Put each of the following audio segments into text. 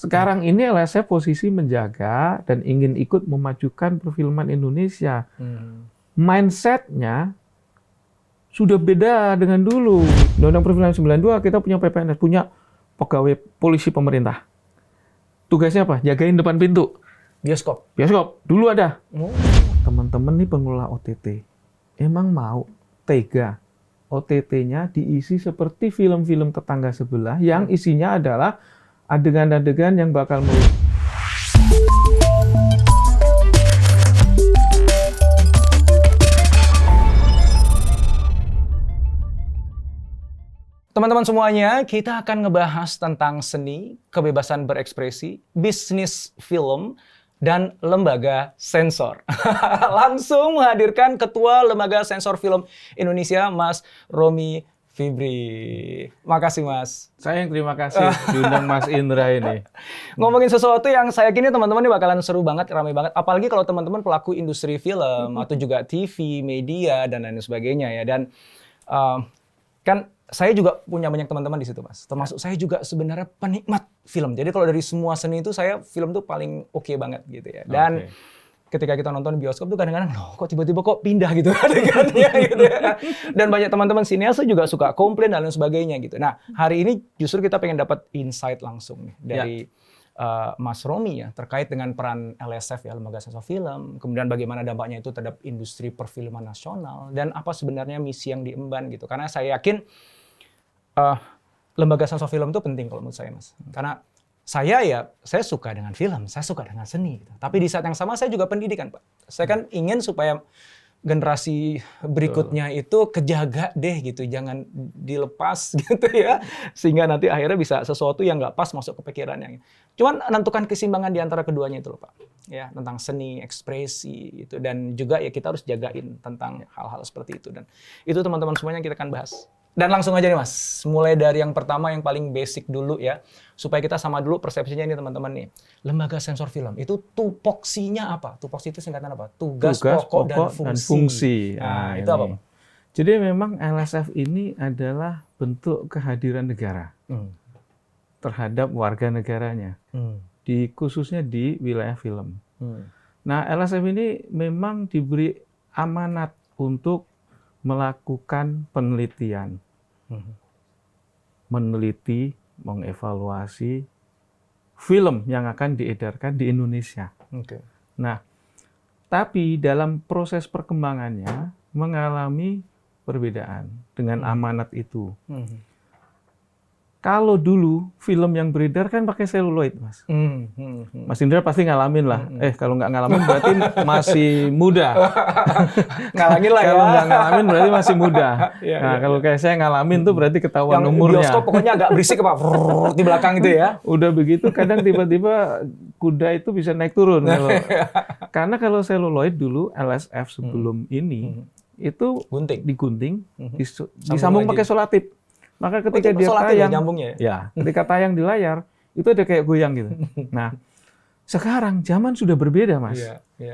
Sekarang ini LSF posisi menjaga dan ingin ikut memajukan perfilman Indonesia. Mindset-nya sudah beda dengan dulu. Undang-Undang Perfilman 92 kita punya PPNS, punya pegawai polisi pemerintah. Tugasnya apa? Jagain depan pintu. Bioskop. Bioskop dulu ada. Teman-teman nih pengelola OTT, emang mau tega OTT-nya diisi seperti film-film tetangga sebelah yang isinya adalah adegan-adegan yang bakal Teman-teman semuanya, kita akan ngebahas tentang seni, kebebasan berekspresi, bisnis film, dan lembaga sensor. Langsung menghadirkan Ketua Lembaga Sensor Film Indonesia, Mas Romy Fibri. Makasih, Mas. Saya yang terima kasih diundang Mas Indra ini. Ngomongin sesuatu yang saya yakin teman-teman ini bakalan seru banget, ramai banget. Apalagi kalau teman-teman pelaku industri film, atau juga TV, media, dan lain sebagainya ya. Dan kan saya juga punya banyak teman-teman di situ, Mas. Termasuk saya juga sebenarnya penikmat film. Jadi kalau dari semua seni itu saya film tuh paling oke banget gitu ya. Dan ketika kita nonton bioskop tuh kadang-kadang loh kok tiba-tiba kok pindah gitu adegannya gitu ya. Dan banyak teman-teman sinias juga suka komplain dan lain sebagainya gitu. Nah, hari ini justru kita pengen dapat insight langsung nih dari Mas Romy ya terkait dengan peran LSF ya, Lembaga Sensor Film, kemudian bagaimana dampaknya itu terhadap industri perfilman nasional dan apa sebenarnya misi yang diemban gitu. Karena saya yakin lembaga sensor film itu penting kalau menurut saya, Mas. Karena saya suka dengan film, saya suka dengan seni. Gitu. Tapi di saat yang sama saya juga pendidikan, Pak. Saya kan ingin supaya generasi berikutnya itu kejaga deh gitu, jangan dilepas gitu ya, sehingga nanti akhirnya bisa sesuatu yang nggak pas masuk ke pikirannya. Cuman menentukan keseimbangan di antara keduanya itu loh, Pak. Ya, tentang seni, ekspresi itu dan juga ya kita harus jagain tentang hal-hal seperti itu dan itu teman-teman semuanya kita akan bahas. Dan langsung aja nih, Mas. Mulai dari yang pertama yang paling basic dulu ya, supaya kita sama dulu persepsinya ini teman-teman nih. Lembaga sensor film itu tupoksinya apa? Tupoksi itu singkatan apa? Tugas pokok dan fungsi. Nah, itu apa, Pak? Jadi memang LSF ini adalah bentuk kehadiran negara terhadap warga negaranya, khususnya di wilayah film. Nah, LSF ini memang diberi amanat untuk melakukan penelitian, meneliti, mengevaluasi film yang akan diedarkan di Indonesia. Nah, tapi dalam proses perkembangannya mengalami perbedaan dengan amanat itu. Kalau dulu film yang beredar kan pakai seluloid, Mas. Mas Indra pasti ngalamin lah. Kalau nggak ngalamin berarti masih muda. Ngalangin lah ya. Kalau nggak ngalamin berarti masih muda. Kalau kayak saya ngalamin tuh berarti ketahuan yang umurnya. Bioskop pokoknya agak berisik Pak. Di belakang itu ya. Udah begitu kadang tiba-tiba kuda itu bisa naik turun. Karena kalau seluloid dulu LSF sebelum ini itu digunting, disambung pakai solatip. Maka ketika dia tayang, ketika tayang di layar, itu ada kayak goyang gitu. Nah, sekarang zaman sudah berbeda, Mas.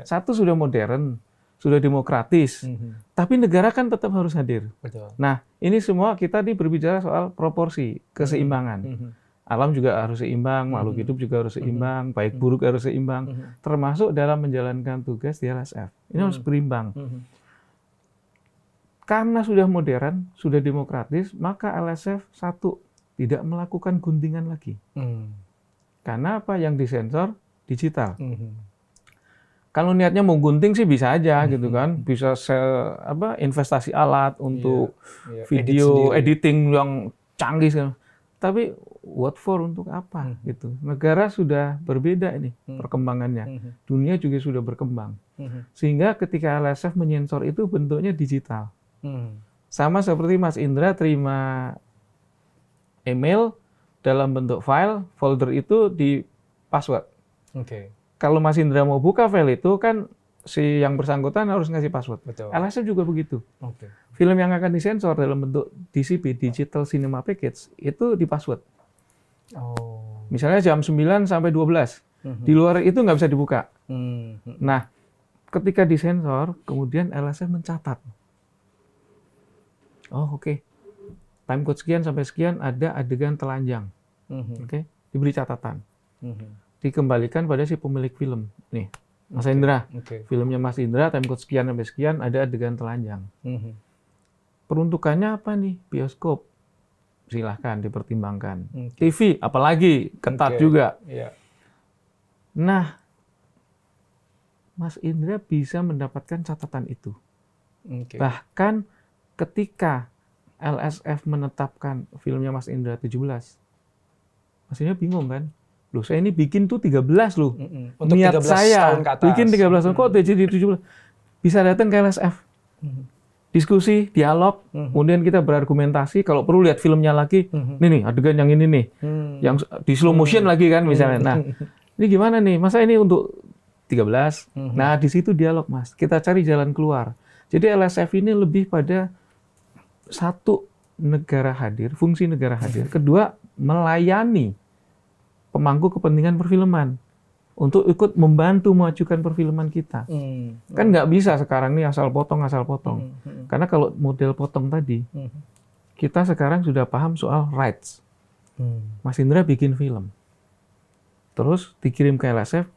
Satu sudah modern, sudah demokratis, tapi negara kan tetap harus hadir. Nah, ini semua kita berbicara soal proporsi, keseimbangan. Alam juga harus seimbang, makhluk hidup juga harus seimbang, baik buruk harus seimbang, termasuk dalam menjalankan tugas di LSF. Ini harus berimbang. Karena sudah modern, sudah demokratis, maka LSF satu tidak melakukan guntingan lagi. Karena apa yang disensor digital. Kalau niatnya mau gunting sih bisa aja gitu kan, bisa investasi alat untuk video editing yang canggih. Tapi what for untuk apa gitu? Negara sudah berbeda ini perkembangannya. Dunia juga sudah berkembang. Sehingga ketika LSF menyensor itu bentuknya digital. Sama seperti Mas Indra terima email dalam bentuk file, folder itu di password. Kalau Mas Indra mau buka file itu kan si yang bersangkutan harus ngasih password. LSF juga begitu. Film yang akan disensor dalam bentuk DCP, Digital Cinema Package, itu di password. Misalnya jam 9 sampai 12. Di luar itu nggak bisa dibuka. Nah, ketika disensor, kemudian LSF mencatat. Time code sekian sampai sekian ada adegan telanjang. Diberi catatan. Dikembalikan pada si pemilik film. Nih, Mas Indra. Filmnya Mas Indra, timecode sekian sampai sekian, ada adegan telanjang. Peruntukannya apa nih? Bioskop. Silahkan dipertimbangkan. TV, apalagi ketat juga. Nah, Mas Indra bisa mendapatkan catatan itu. Bahkan ketika LSF menetapkan filmnya Mas Indra 17, Mas Indra bingung kan? Loh, saya ini bikin tuh 13 loh. Untuk Niat 13 saya tahun ke atas. bikin 13 tahun, kok jadi 17? Bisa datang ke LSF. Diskusi, dialog, kemudian kita berargumentasi, kalau perlu lihat filmnya lagi, nih adegan yang ini nih, yang di slow motion lagi kan misalnya. Nah, ini gimana nih? Masa ini untuk 13? Nah, di situ dialog, Mas. Kita cari jalan keluar. Jadi LSF ini lebih pada satu, negara hadir, fungsi negara hadir. Kedua, melayani pemangku kepentingan perfilman untuk ikut membantu memajukan perfilman kita. Kan nggak bisa sekarang nih asal potong. Karena kalau model potong tadi, kita sekarang sudah paham soal rights. Mas Indra bikin film. Terus dikirim ke LSF,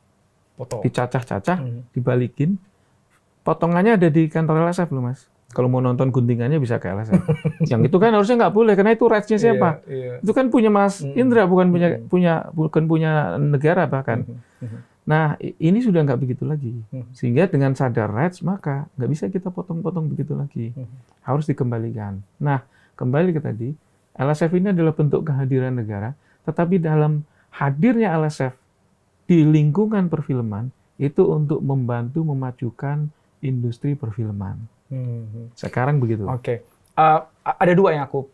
dicacah-cacah, dibalikin. Potongannya ada di kantor LSF loh, Mas. Kalau mau nonton guntingannya bisa ke LSF. Yang itu kan harusnya nggak boleh, karena itu rights-nya siapa? Itu kan punya Mas Indra, bukan punya negara bahkan. Nah, ini sudah nggak begitu lagi. Sehingga dengan sadar rights, maka nggak bisa kita potong-potong begitu lagi. Harus dikembalikan. Nah, kembali ke tadi, LSF ini adalah bentuk kehadiran negara, tetapi dalam hadirnya LSF di lingkungan perfilman, itu untuk membantu memajukan industri perfilman. Sekarang begitu. Ada dua yang aku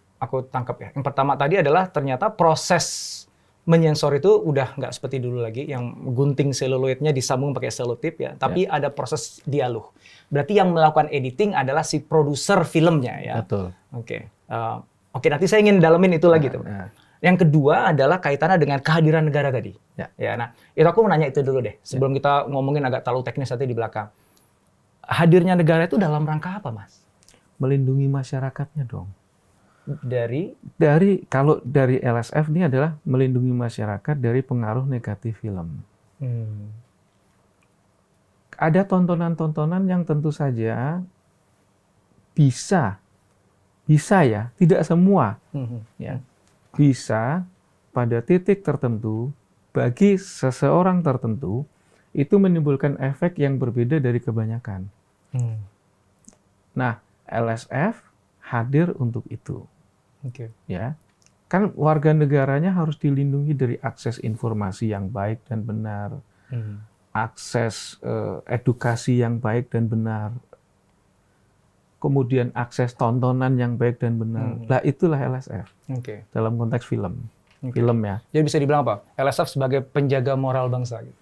tangkap ya. Yang pertama tadi adalah ternyata proses menyensor itu udah nggak seperti dulu lagi, yang gunting seluloidnya disambung pakai selotip ya. Tapi ada proses dialog. Berarti yang melakukan editing adalah si produser filmnya ya. Betul. Oke, nanti saya ingin dalemin itu lagi tuh. Yang kedua adalah kaitannya dengan kehadiran negara tadi. Nah, itu aku mau nanya itu dulu deh. Sebelum kita ngomongin agak terlalu teknis nanti di belakang. Hadirnya negara itu dalam rangka apa, Mas? Melindungi masyarakatnya dong. Kalau dari LSF ini adalah melindungi masyarakat dari pengaruh negatif film. Ada tontonan-tontonan yang tentu saja bisa ya, tidak semua, ya, bisa pada titik tertentu bagi seseorang tertentu itu menimbulkan efek yang berbeda dari kebanyakan. Nah, LSF hadir untuk itu. Ya, kan warga negaranya harus dilindungi dari akses informasi yang baik dan benar, akses edukasi yang baik dan benar, kemudian akses tontonan yang baik dan benar. Lah itulah LSF dalam konteks film, film ya. Jadi bisa dibilang apa? LSF sebagai penjaga moral bangsa. Gitu.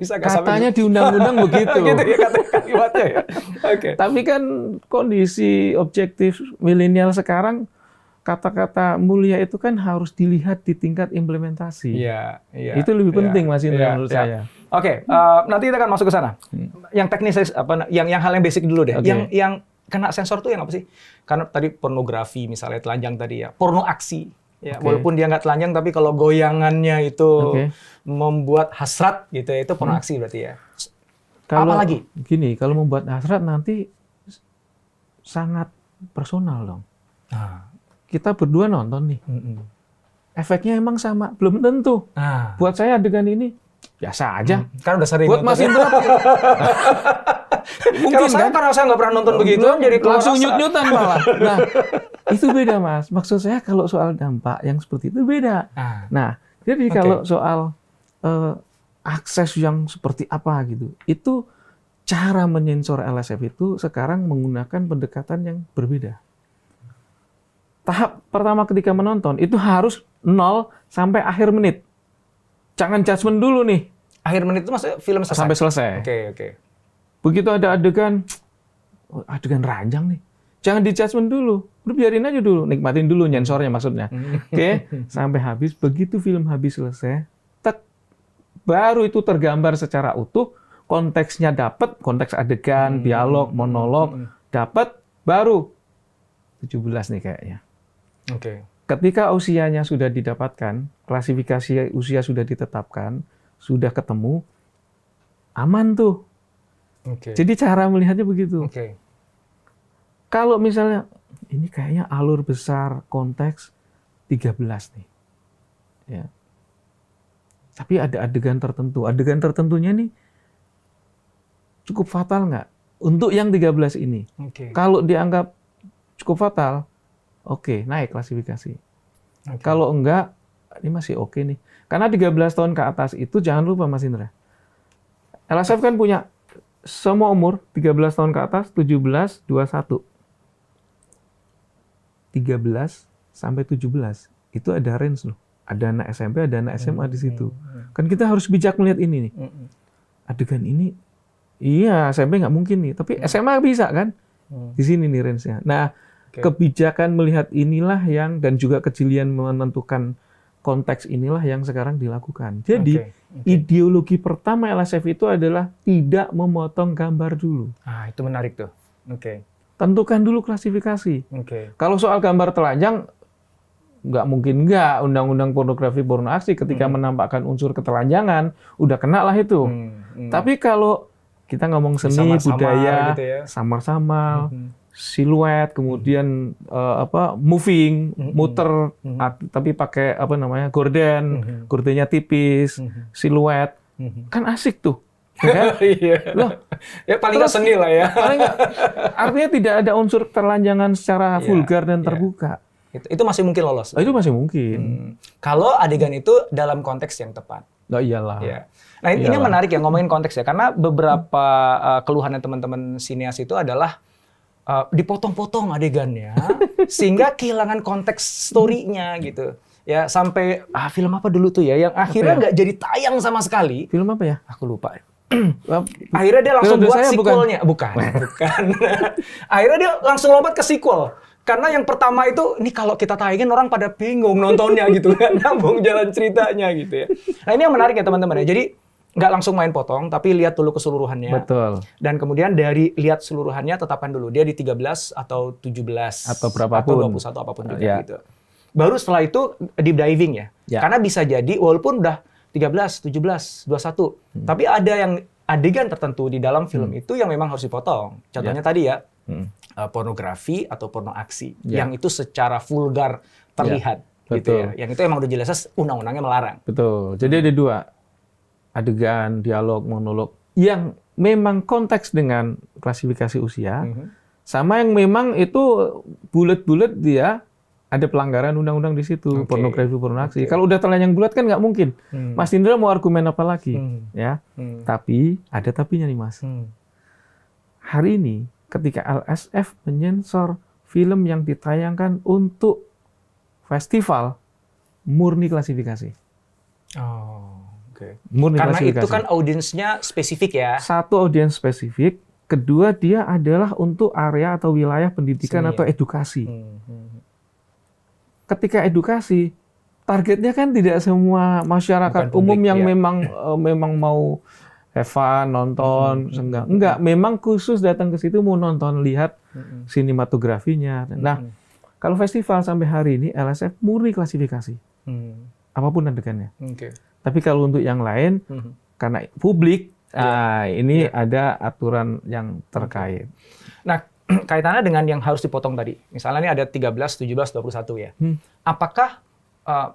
Bisa katanya di undang-undang begitu. Gitu ya kalimatnya ya. Tapi kan kondisi objektif milenial sekarang, kata-kata mulia itu kan harus dilihat di tingkat implementasi. Itu lebih penting, Mas Indra, menurut saya. Nanti kita akan masuk ke sana. Yang teknis yang hal yang basic dulu deh. Yang kena sensor tuh yang apa sih? Karena tadi pornografi misalnya telanjang tadi ya, porno aksi. Ya, walaupun dia nggak telanjang, tapi kalau goyangannya itu membuat hasrat gitu ya, itu porno aksi berarti ya. Apa lagi? Gini, kalau membuat hasrat nanti sangat personal dong. Kita berdua nonton nih. Efeknya emang sama? Belum tentu. Buat saya adegan ini biasa aja. Kan udah sering. Buat Mas Indra. Mungkin karena saya nggak pernah nonton begitu, jadi langsung nyut-nyutan malah. Nah, itu beda, Mas. Maksud saya kalau soal dampak yang seperti itu beda. Nah, jadi kalau soal akses yang seperti apa gitu, itu cara menyensor LSF itu sekarang menggunakan pendekatan yang berbeda. Tahap pertama ketika menonton itu harus 0 sampai akhir menit. Jangan judgement dulu nih. Akhir menit itu maksudnya film selesai? Sampai selesai. Oke. Begitu ada adegan ranjang nih, jangan di-judgement dulu. Udah biarin aja dulu, nikmatin dulu nyensornya maksudnya. Sampai habis. Begitu film habis selesai, baru itu tergambar secara utuh, konteksnya dapat, konteks adegan, dialog, monolog, dapat, baru 17 nih kayaknya. ketika usianya sudah didapatkan, klasifikasi usia sudah ditetapkan, sudah ketemu, aman tuh. Jadi cara melihatnya begitu. Kalau misalnya, ini kayaknya alur besar konteks 13 nih. Ya. Tapi ada adegan tertentu. Adegan tertentunya nih cukup fatal nggak? Untuk yang 13 ini. Kalau dianggap cukup fatal, oke, naik klasifikasi. Kalau enggak, ini masih oke nih. Karena 13 tahun ke atas itu, jangan lupa Mas Indra. LSF kan punya semua umur, 13 tahun ke atas, 17, 21. 13 sampai 17, itu ada range loh. Ada anak SMP, ada anak SMA di situ. Kan kita harus bijak melihat ini nih. Adegan ini, iya SMP nggak mungkin nih, tapi SMA bisa kan? Di sini nih range-nya. Nah, kebijakan melihat inilah yang, dan juga kejelian menentukan konteks inilah yang sekarang dilakukan. Jadi, ideologi pertama LSF itu adalah tidak memotong gambar dulu. Itu menarik tuh. Tentukan dulu klasifikasi. Kalau soal gambar telanjang, nggak mungkin nggak. Undang-undang pornografi porno aksi ketika menampakkan unsur ketelanjangan, udah kena lah itu. Tapi kalau kita ngomong seni, budaya, gitu ya, samar-samar, siluet, kemudian moving, muter, tapi pakai gordennya tipis, siluet, kan asik tuh. Ya, loh, ya paling nggak seni lah ya. Artinya tidak ada unsur telanjangan secara vulgar dan terbuka. Itu masih mungkin lolos. Itu masih mungkin. Kalau adegan itu dalam konteks yang tepat. Oh iyalah. Ya. Nah ini menarik ya ngomongin konteks ya, karena beberapa keluhannya teman-teman sineas itu adalah dipotong-potong adegannya sehingga kehilangan konteks story-nya gitu. Ya sampai film apa dulu tuh ya yang akhirnya nggak jadi tayang sama sekali. Film apa ya? Aku lupa. Akhirnya dia langsung buat sequel-nya. Bukan. Akhirnya dia langsung lompat ke sequel. Karena yang pertama itu, ini kalau kita tayangin orang pada bingung nontonnya gitu, nggak nyambung jalan ceritanya gitu ya. Nah ini yang menarik ya teman-teman ya. Jadi nggak langsung main potong, tapi lihat dulu keseluruhannya. Betul. Dan kemudian dari lihat seluruhannya, tetapkan dulu dia di 13 atau 17 atau berapapun, atau 21 apapun juga gitu. Baru setelah itu deep diving ya. Karena bisa jadi walaupun udah 13, 17, 21, tapi ada yang adegan tertentu di dalam film itu yang memang harus dipotong. Contohnya tadi ya, pornografi atau porno aksi yang itu secara vulgar terlihat gitu ya. Yang itu emang udah jelas undang-undangnya melarang. Betul. Jadi ada dua adegan, dialog, monolog yang memang konteks dengan klasifikasi usia, sama yang memang itu bulat-bulat dia ada pelanggaran undang-undang di situ, pornografi, porno aksi. Kalau udah telanjang bulat kan nggak mungkin. Mas Indra mau argumen apa lagi, ya? Tapi ada tapinya nih Mas. Hari ini ketika LSF menyensor film yang ditayangkan untuk festival, murni klasifikasi. Murni karena klasifikasi. Itu kan audiensnya spesifik ya. Satu audiens spesifik, kedua dia adalah untuk area atau wilayah pendidikan atau edukasi. Ketika edukasi, targetnya kan tidak semua masyarakat umum yang memang mau have fun, nonton, enggak, memang khusus datang ke situ mau nonton, lihat sinematografinya. Nah, kalau festival sampai hari ini LSF murni klasifikasi, apapun adegannya. Tapi kalau untuk yang lain, karena publik, ini ada aturan yang terkait. Nah, kaitannya dengan yang harus dipotong tadi. Misalnya ini ada 13, 17, 21 ya. Apakah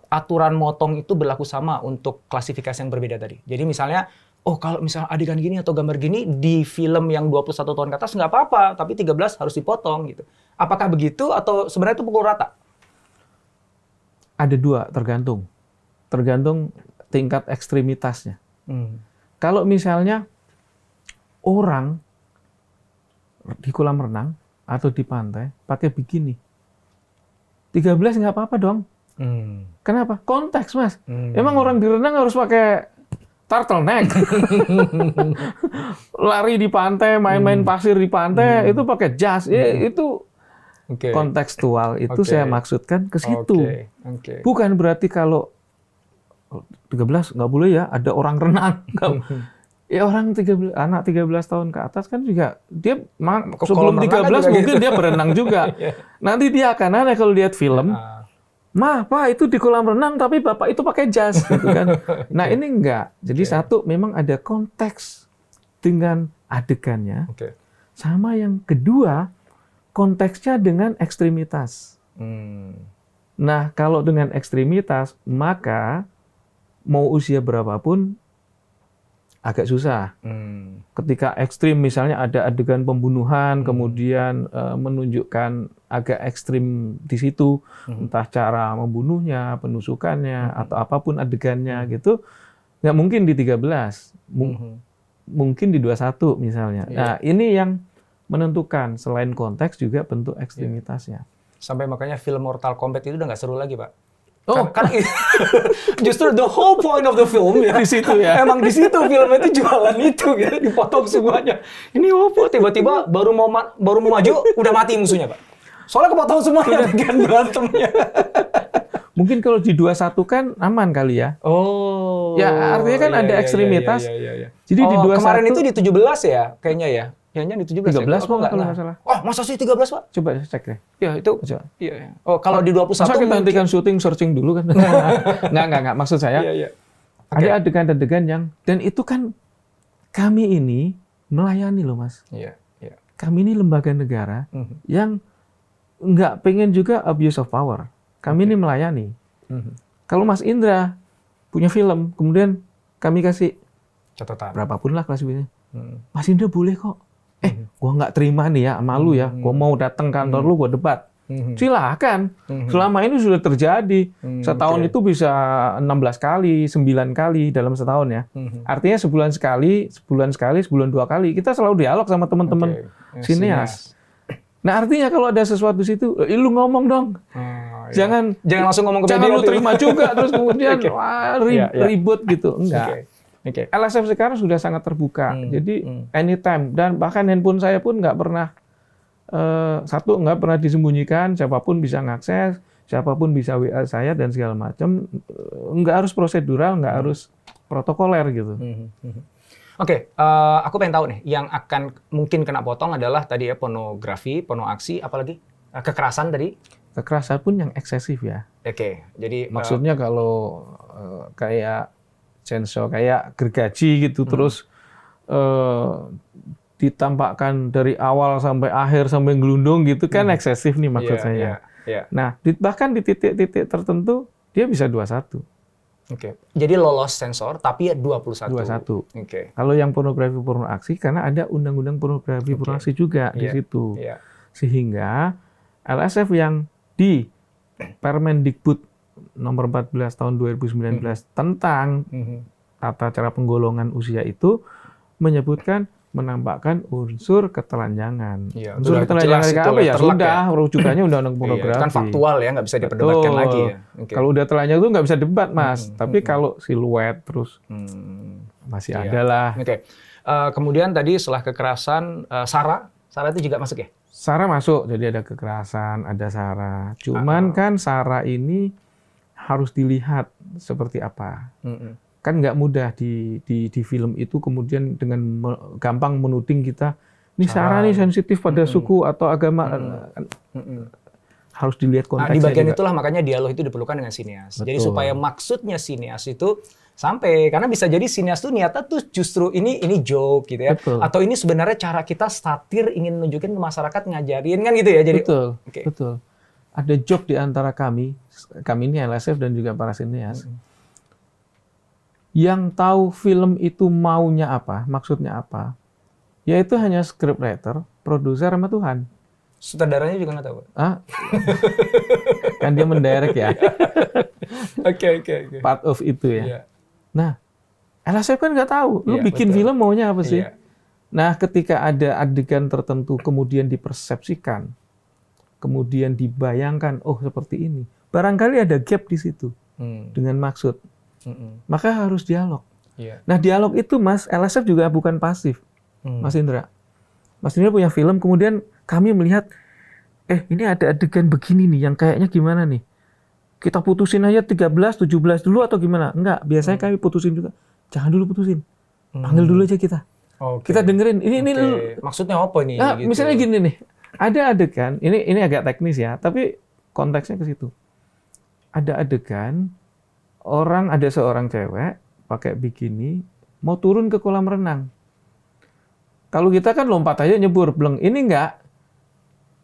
aturan motong itu berlaku sama untuk klasifikasi yang berbeda tadi? Jadi misalnya, kalau misalnya adegan gini atau gambar gini di film yang 21 tahun ke atas nggak apa-apa, tapi 13 harus dipotong gitu. Apakah begitu atau sebenarnya itu pukul rata? Ada dua, tergantung. Tergantung tingkat ekstremitasnya. Kalau misalnya orang di kolam renang atau di pantai pakai bikini, 13 nggak apa-apa dong. Kenapa? Konteks Mas. Emang orang di renang harus pakai turtleneck, lari di pantai, main-main pasir di pantai, itu pakai jas. Itu kontekstual. Itu saya maksudkan ke situ. Bukan berarti kalau 13 nggak boleh ya ada orang renang. Ya orang anak 13 tahun ke atas kan juga dia sebelum 13 mungkin dia berenang juga. Nanti dia akan aneh kalau lihat film "Mah, Pak, itu di kolam renang tapi Bapak itu pakai jas," gitu kan. Nah, ini enggak. Jadi satu memang ada konteks dengan adegannya. Sama yang kedua, konteksnya dengan ekstremitas. Nah, kalau dengan ekstremitas, maka mau usia berapapun agak susah. Ketika ekstrim, misalnya ada adegan pembunuhan, kemudian menunjukkan agak ekstrim di situ, entah cara membunuhnya, penusukannya, atau apapun adegannya gitu, nggak mungkin di 13. Mungkin di 21 misalnya. Nah, ini yang menentukan, selain konteks juga bentuk ekstremitasnya. Sampai makanya film Mortal Kombat itu udah nggak seru lagi, Pak. Kan justru the whole point of the film ya. Di situ ya. Emang di situ film itu jualan itu ya, dipotong semuanya. Ini apa? Tiba-tiba baru mau maju udah mati musuhnya, Pak. Soalnya kepotong semuanya kan berantemnya. Mungkin kalau di 21 kan aman kali ya. Ya, artinya kan ada ekstremitas. Jadi di 21 kemarin itu di 17 ya, kayaknya ya. Kayaknya di 17 13 ya? kalau nggak salah. Oh, masa sih 13, Pak? Coba cek deh. Ya, itu. Iya. Oh, kalau di 21 masa kita hentikan syuting, searching dulu kan? Nggak. Maksud saya, ada adegan-adegan yang, dan itu kan kami ini melayani loh, Mas. Kami ini lembaga negara yang nggak pengen juga abuse of power. Kami ini melayani. Kalau Mas Indra punya film, kemudian kami kasih catatan berapapun lah klasifnya, Mas Indra boleh kok. Gua nggak terima nih ya, malu ya. Gua mau datang kantor lu, gua debat. Silahkan. Selama ini sudah terjadi. Setahun itu bisa 16 kali, 9 kali dalam setahun ya. Artinya sebulan sekali, sebulan 2 kali. Kita selalu dialog sama teman-teman sineas. Nah, artinya kalau ada sesuatu di situ, lu ngomong dong. Jangan langsung ngomong ke media. Jangan lu terima juga terus kemudian ribut gitu. Enggak. LSF sekarang sudah sangat terbuka. Jadi anytime, dan bahkan handphone saya pun nggak pernah nggak pernah disembunyikan, siapapun bisa ngakses, siapapun bisa WA saya dan segala macam. Nggak harus prosedural, nggak harus protokoler gitu. Aku pengen tahu nih, yang akan mungkin kena potong adalah tadi ya pornografi, porno aksi, apalagi kekerasan tadi. Kekerasan pun yang eksesif ya. Jadi maksudnya kalau kayak sensor, kayak gergaji gitu, terus ditampakkan dari awal sampai akhir sampai gelundung gitu kan eksesif nih maksud saya. Nah, bahkan di titik-titik tertentu dia bisa 21. Jadi lolos sensor tapi 21. Kalau yang pornografi porno aksi, karena ada undang-undang pornografi porno aksi juga di situ. Sehingga LSF yang di Permendikbud nomor 14 tahun 2019 tentang tata cara penggolongan usia itu menyebutkan menampakkan unsur ketelanjangan. Unsur ketelanjangan apa ya? Sudah, rujukannya undang-undang pornografi. Kan faktual ya, nggak bisa diperdebatkan lagi ya. Kalau udah telanjang itu nggak bisa debat, Mas. Tapi kalau siluet terus masih ada lah. Kemudian tadi setelah kekerasan, SARA itu juga masuk ya? SARA masuk, jadi ada kekerasan, ada SARA. Cuman kan SARA ini harus dilihat seperti apa. Kan nggak mudah di film itu kemudian dengan gampang menuding kita, ini SARA nih sensitif pada suku atau agama. Harus dilihat konteksnya. Di bagian juga. Itulah makanya dialog itu diperlukan dengan sineas. Jadi supaya maksudnya sineas itu sampai, karena bisa jadi sineas tuh niatnya tuh justru ini joke gitu ya. Atau ini sebenarnya cara kita satir ingin menunjukin ke masyarakat, ngajarin kan gitu ya. Jadi betul. Ada joke di antara kami ini LSF dan juga para sineas. Yang tahu film itu maunya apa, maksudnya apa, yaitu hanya scriptwriter, produser, sama Tuhan. Sutradaranya juga nggak tahu? Kan dia mendirect ya. Oke. Part of itu ya. Nah, LSF kan nggak tahu. Lu bikin film maunya apa sih? Nah, ketika ada adegan tertentu kemudian dipersepsikan, kemudian dibayangkan, oh seperti ini. Barangkali ada gap di situ dengan maksud. Maka harus dialog. Nah, dialog itu, Mas, LSF juga bukan pasif, Mas Indra. Mas Indra punya film, kemudian kami melihat, ini ada adegan begini nih, yang kayaknya gimana nih? Kita putusin aja 13, 17 dulu atau gimana? Enggak, biasanya kami putusin juga. Jangan dulu putusin, panggil dulu aja kita. Kita dengerin, ini maksudnya apa nih? Nah, gitu. Misalnya gini nih, ada adegan, ini agak teknis ya, tapi konteksnya ke situ. ada adegan ada seorang cewek pakai bikini mau turun ke kolam renang. Kalau kita kan lompat aja nyebur, bleng. Ini enggak,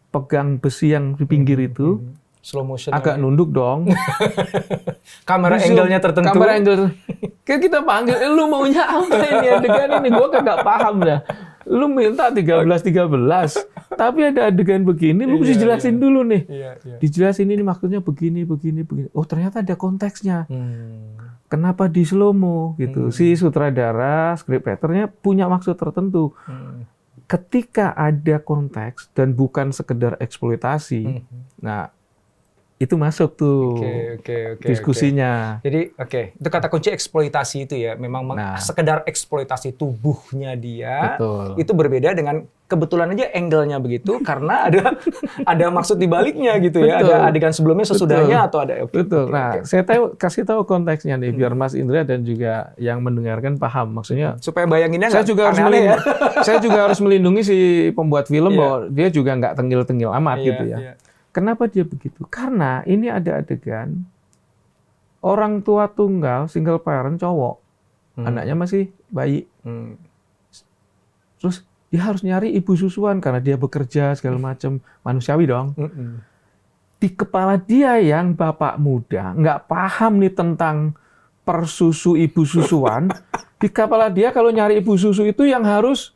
pegang besi yang di pinggir itu, slow motion agak nunduk dong. Kamera angle-nya tertentu. Kamera angle. Kayak kita panggil, lu maunya apa ini adegan ini? Gua kagak paham dah. Lu minta 13, tapi ada adegan begini, lu mesti jelasin dulu nih. Dijelasin ini maksudnya begini. Oh ternyata ada konteksnya. Kenapa di slow-mo gitu? Si sutradara, scriptwriter-nya punya maksud tertentu. Ketika ada konteks dan bukan sekedar eksploitasi, nah itu masuk tuh diskusinya. Jadi itu kata kunci eksploitasi itu ya, memang sekedar eksploitasi tubuhnya dia. Betul. Itu berbeda dengan kebetulan aja angle-nya begitu karena ada maksud di baliknya gitu ya. Betul. Ada adegan sebelumnya sesudahnya atau ada. Betul. Nah, saya kasih tahu konteksnya nih biar Mas Indra dan juga yang mendengarkan paham maksudnya. Supaya bayanginnya saya juga harus saya juga harus melindungi si pembuat film bahwa dia juga nggak tengil-tengil amat gitu ya. Kenapa dia begitu? Karena ini ada adegan orang tua tunggal, single parent cowok, anaknya masih bayi. Terus dia harus nyari ibu susuan karena dia bekerja segala macam, manusiawi dong. Di kepala dia yang bapak muda nggak paham nih tentang persusu ibu susuan. Di kepala dia kalau nyari ibu susu itu yang harus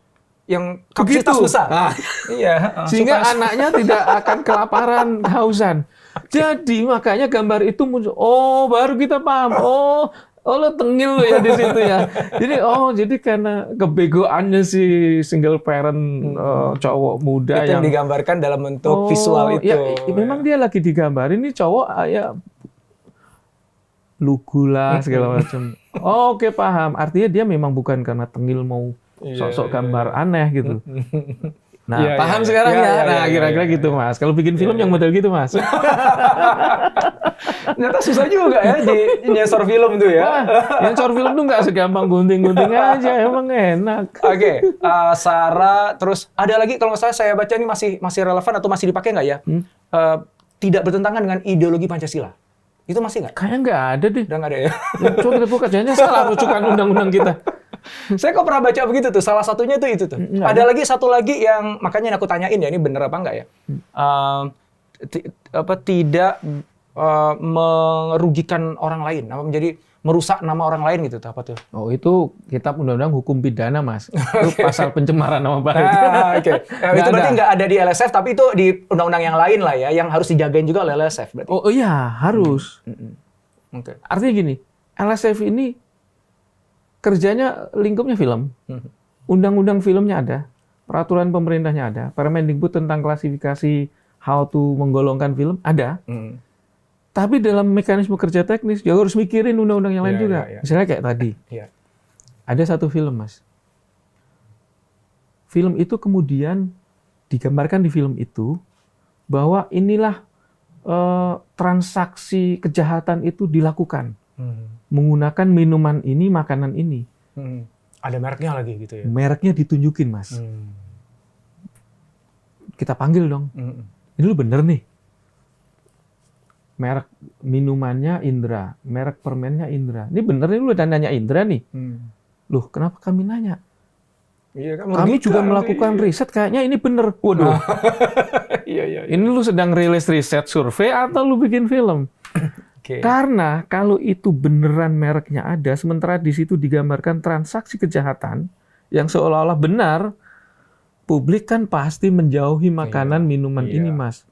yang kapasitas besar. Nah, iya. Sehingga anaknya tidak akan kelaparan, kehausan. Jadi makanya gambar itu muncul. Oh, baru kita paham. Oh, lo tengil lo ya di situ ya. Jadi karena kebegoannya si single parent cowok muda itu yang digambarkan dalam bentuk visual itu. Ya, memang dia lagi digambar. Ini cowok ya lugu lah segala macam. Oke, paham. Artinya dia memang bukan karena tengil mau sosok gambar aneh gitu. Nah, paham sekarang ya? Nah, kira-kira gitu, Mas. Kalau bikin film yang model gitu, Mas. Ternyata susah juga ya di nyensor film tuh ya. Nyensor film tuh nggak segampang gunting-gunting aja, emang enak. Sarah, terus ada lagi kalau nggak salah saya baca ini masih relevan atau masih dipakai nggak ya? Tidak bertentangan dengan ideologi Pancasila. Itu masih nggak? Kayaknya nggak ada deh. Udah nggak ada ya? Coba kita buka, jangan salah rujukan undang-undang kita. Saya kok pernah baca begitu tuh, salah satunya itu tuh. Ada satu lagi yang makanya aku tanyain ya, ini bener apa enggak ya? Tidak merugikan orang lain, menjadi merusak nama orang lain gitu, apa tuh? Oh, itu kitab undang-undang hukum pidana, Mas. Itu pasal pencemaran nama baik. Itu berarti nggak ada di LSF, tapi itu di undang-undang yang lain lah ya, yang harus dijagain juga oleh LSF berarti. Oh iya, harus. Artinya gini, LSF ini kerjanya lingkupnya film. Undang-undang filmnya ada, peraturan pemerintahnya ada, Permendikbud tentang klasifikasi how to menggolongkan film ada. Tapi dalam mekanisme kerja teknis juga harus mikirin undang-undang yang lain juga. Misalnya kayak tadi. Ada satu film, Mas. Film itu kemudian digambarkan di film itu bahwa inilah transaksi kejahatan itu dilakukan. Menggunakan minuman ini, makanan ini. Ada mereknya lagi gitu ya? Mereknya ditunjukin, Mas. Kita panggil dong. Ini lu bener nih. Merek minumannya Indra, merek permennya Indra. Ini bener nih lu udah nanya Indra nih. Loh, kenapa kami nanya? Kami juga melakukan riset, kayaknya ini bener. Waduh. Ini lu sedang rilis riset survei atau lu bikin film? Karena kalau itu beneran mereknya ada, sementara di situ digambarkan transaksi kejahatan yang seolah-olah benar, publik kan pasti menjauhi makanan minuman ini, Mas.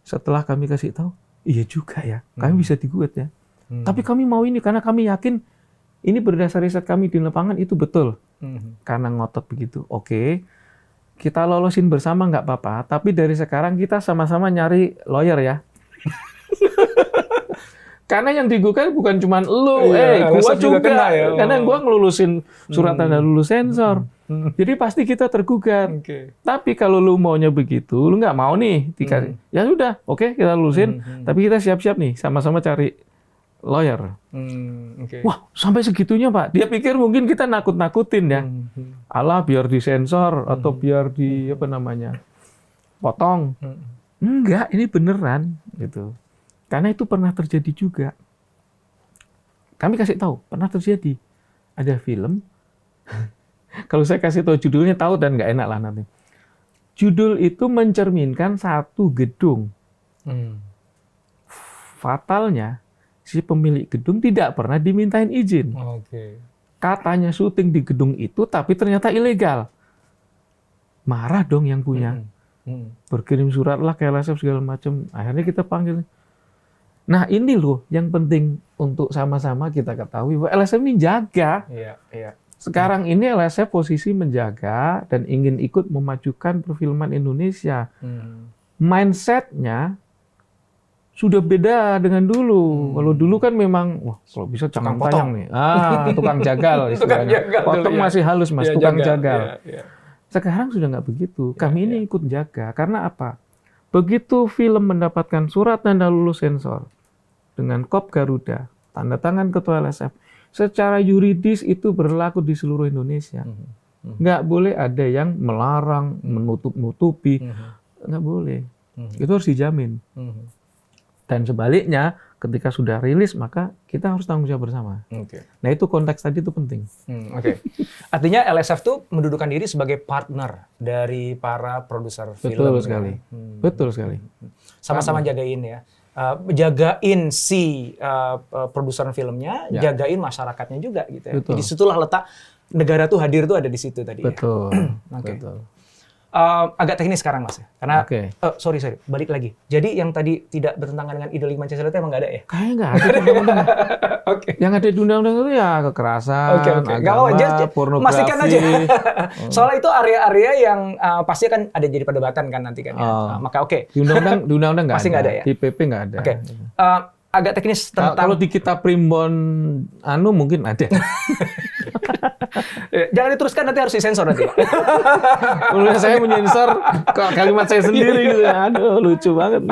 Setelah kami kasih tahu, iya juga ya, kami bisa digugat ya. Tapi kami mau ini karena kami yakin ini berdasar riset kami di lapangan itu betul. Karena ngotot begitu. Oke, kita lolosin bersama nggak apa-apa. Tapi dari sekarang kita sama-sama nyari lawyer ya. Karena yang digugat bukan cuma lu, gua juga kena, ya. Karena gua ngelulusin surat tanda lulus sensor. Jadi pasti kita tergugat. Tapi kalau lu maunya begitu, lu nggak mau nih, ya sudah, oke, kita lulusin. Tapi kita siap-siap nih, sama-sama cari lawyer. Wah, sampai segitunya, Pak. Dia pikir mungkin kita nakut-nakutin ya. Alah, biar disensor atau biar potong. Enggak, ini beneran gitu. Karena itu pernah terjadi juga. Kami kasih tahu, pernah terjadi. Ada film, kalau saya kasih tahu judulnya tahu dan nggak enak lah nanti. Judul itu mencerminkan satu gedung. Fatalnya, si pemilik gedung tidak pernah dimintain izin. Katanya syuting di gedung itu, tapi ternyata ilegal. Marah dong yang punya. Berkirim surat lah ke LSF segala macam. Akhirnya kita panggil. Nah ini loh yang penting untuk sama-sama kita ketahui bahwa LSF ini jaga. Sekarang ini LSF posisi menjaga dan ingin ikut memajukan perfilman Indonesia. Mindset-nya sudah beda dengan dulu. Kalau dulu kan memang, wah kalau bisa jangan tayang nih. Tukang jagal istilahnya. Potong masih halus mas, tukang jagal. Sekarang sudah nggak begitu. Kami ini ikut jaga. Karena apa? Begitu film mendapatkan surat tanda lulus sensor dengan kop Garuda, tanda tangan Ketua LSF, secara yuridis itu berlaku di seluruh Indonesia. Nggak boleh ada yang melarang, menutup-nutupi. Nggak boleh. Itu harus dijamin. Dan sebaliknya, ketika sudah rilis, maka kita harus tanggung jawab bersama. Nah itu konteks tadi itu penting. Artinya LSF tuh mendudukan diri sebagai partner dari para produser film. Betul sekali. Betul sekali. Sama-sama jagain ya. Jagain si produser filmnya, jagain masyarakatnya juga gitu ya. Jadi situlah letak negara tuh hadir tuh ada di situ tadi. Betul. Betul. Agak teknis sekarang mas ya, karena sorry balik lagi. Jadi yang tadi tidak bertentangan dengan ideologi Pancasila itu emang nggak ada ya? Kayaknya nggak ada undang-undang. Yang ada di undang-undang itu ya kekerasan, agama, pornografi. Pastikan aja. Soalnya itu area-area yang pasti kan ada jadi perdebatan kan nanti kan. Maka di undang-undang nggak ada. Pasti nggak ada ya. Di PP nggak ada. Agak teknis tentang. Kalau di Kitab Primbon mungkin ada. Jangan diteruskan, nanti harus disensor nanti. Kalau saya menyensor kalimat saya sendiri gitu. Aduh, lucu banget.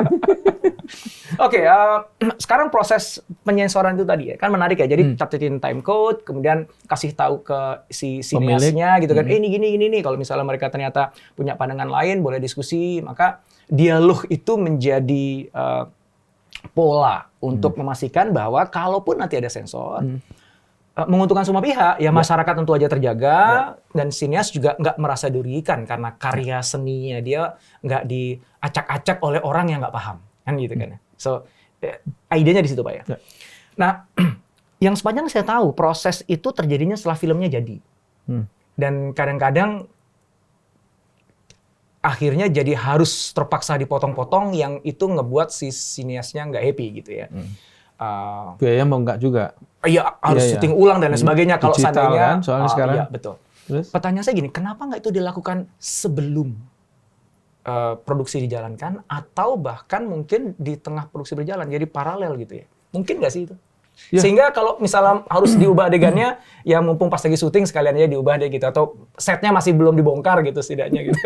Sekarang proses penyensoran itu tadi ya, kan menarik ya. Jadi tertipin time code, kemudian kasih tahu ke si sineasnya gitu kan. Ini gini nih. Kalau misalnya mereka ternyata punya pandangan lain, boleh diskusi. Maka dialog itu menjadi pola untuk memastikan bahwa kalaupun nanti ada sensor, menguntungkan semua pihak, ya masyarakat tentu aja terjaga, dan sineas juga nggak merasa dirugikan karena karya seninya dia nggak diacak-acak oleh orang yang nggak paham, kan gitu kan. So, idenya di situ Pak ya. Nah, yang sepanjang saya tahu proses itu terjadinya setelah filmnya jadi, dan kadang-kadang akhirnya jadi harus terpaksa dipotong-potong yang itu ngebuat si sineasnya nggak happy gitu ya. Biaya mau nggak juga. Iya, harus syuting ulang dan lain sebagainya kalau seandainya. Kan, soalnya sekarang. Iya, betul. Terus? Pertanyaan saya gini, kenapa nggak itu dilakukan sebelum produksi dijalankan atau bahkan mungkin di tengah produksi berjalan, jadi paralel gitu ya? Mungkin nggak sih itu? Ya. Sehingga kalau misalnya harus diubah adegannya, ya mumpung pas lagi syuting sekalian aja diubah deh gitu. Atau setnya masih belum dibongkar gitu setidaknya gitu.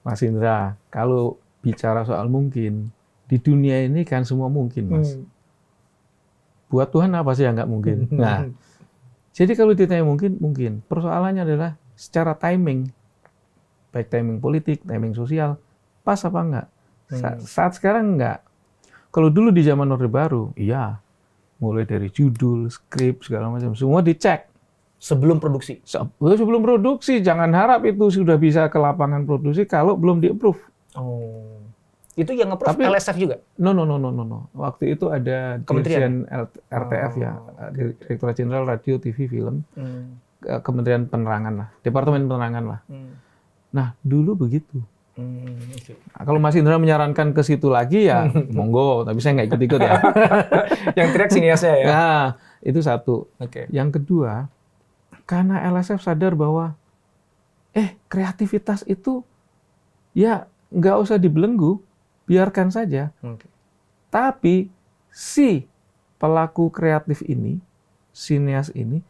Mas Indra, kalau bicara soal mungkin, di dunia ini kan semua mungkin, Mas. Buat Tuhan apa sih yang nggak mungkin? Nah, jadi kalau ditanya mungkin. Persoalannya adalah secara timing. Baik timing politik, timing sosial, pas apa enggak? Saat sekarang enggak. Kalau dulu di zaman Orde Baru, iya. Mulai dari judul, skrip, segala macam. Semua dicek. Sebelum produksi? Sebelum produksi. Jangan harap itu sudah bisa ke lapangan produksi kalau belum di-approve. Oh. Itu yang nge-approve LSF juga? No. Waktu itu ada Dirjen RTF ya. Direktorat Jenderal Radio, TV, Film. Kementerian Penerangan lah. Departemen Penerangan lah. Nah, dulu begitu. Nah, kalau Mas Indra menyarankan ke situ lagi ya monggo, tapi saya nggak ikut-ikut ya. Yang teriak sineasnya ya. Nah, itu satu. Yang kedua, karena LSF sadar bahwa kreativitas itu ya nggak usah dibelenggu, biarkan saja. Tapi si pelaku kreatif ini, sineas ini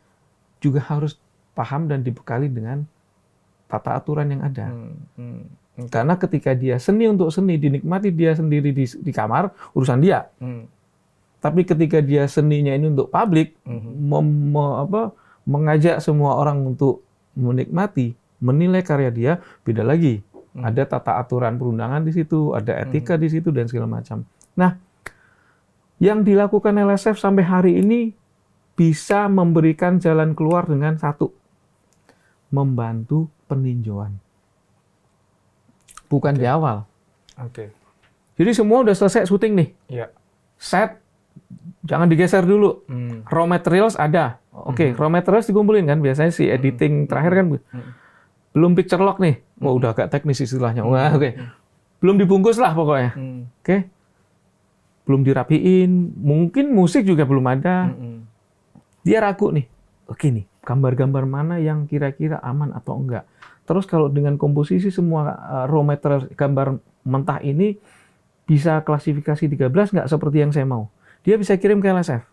juga harus paham dan dibekali dengan tata aturan yang ada. Karena ketika dia seni untuk seni, dinikmati dia sendiri di kamar, urusan dia. Tapi ketika dia seninya ini untuk publik, mengajak semua orang untuk menikmati, menilai karya dia, beda lagi. Ada tata aturan perundangan di situ, ada etika di situ, dan segala macam. Nah, Yang dilakukan LSF sampai hari ini bisa memberikan jalan keluar dengan satu, membantu peninjauan. Bukan di awal. Jadi semua udah selesai syuting nih. Set, jangan digeser dulu. Raw materials ada. Raw materials dikumpulin kan. Biasanya si editing terakhir kan. Belum picture lock nih. Udah agak teknis istilahnya. Belum dibungkus lah pokoknya. Belum dirapiin. Mungkin musik juga belum ada. Dia ragu nih. Nih, gambar-gambar mana yang kira-kira aman atau enggak. Terus kalau dengan komposisi semua raw material gambar mentah ini bisa klasifikasi 13 nggak seperti yang saya mau. Dia bisa kirim ke LSF.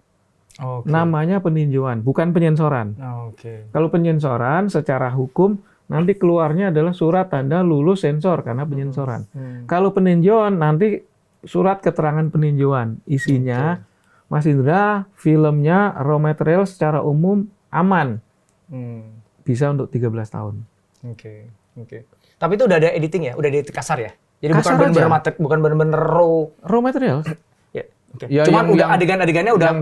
Namanya peninjauan, bukan penyensoran. Kalau penyensoran secara hukum nanti keluarnya adalah surat tanda lulus sensor karena penyensoran. Kalau peninjauan nanti surat keterangan peninjauan. Isinya, Mas Indra, filmnya raw material secara umum aman. Bisa untuk 13 tahun. Tapi itu udah ada editing ya? Udah editing kasar ya? Jadi bukan benar-benar raw material. Ya, cuman udah adegan-adegannya udah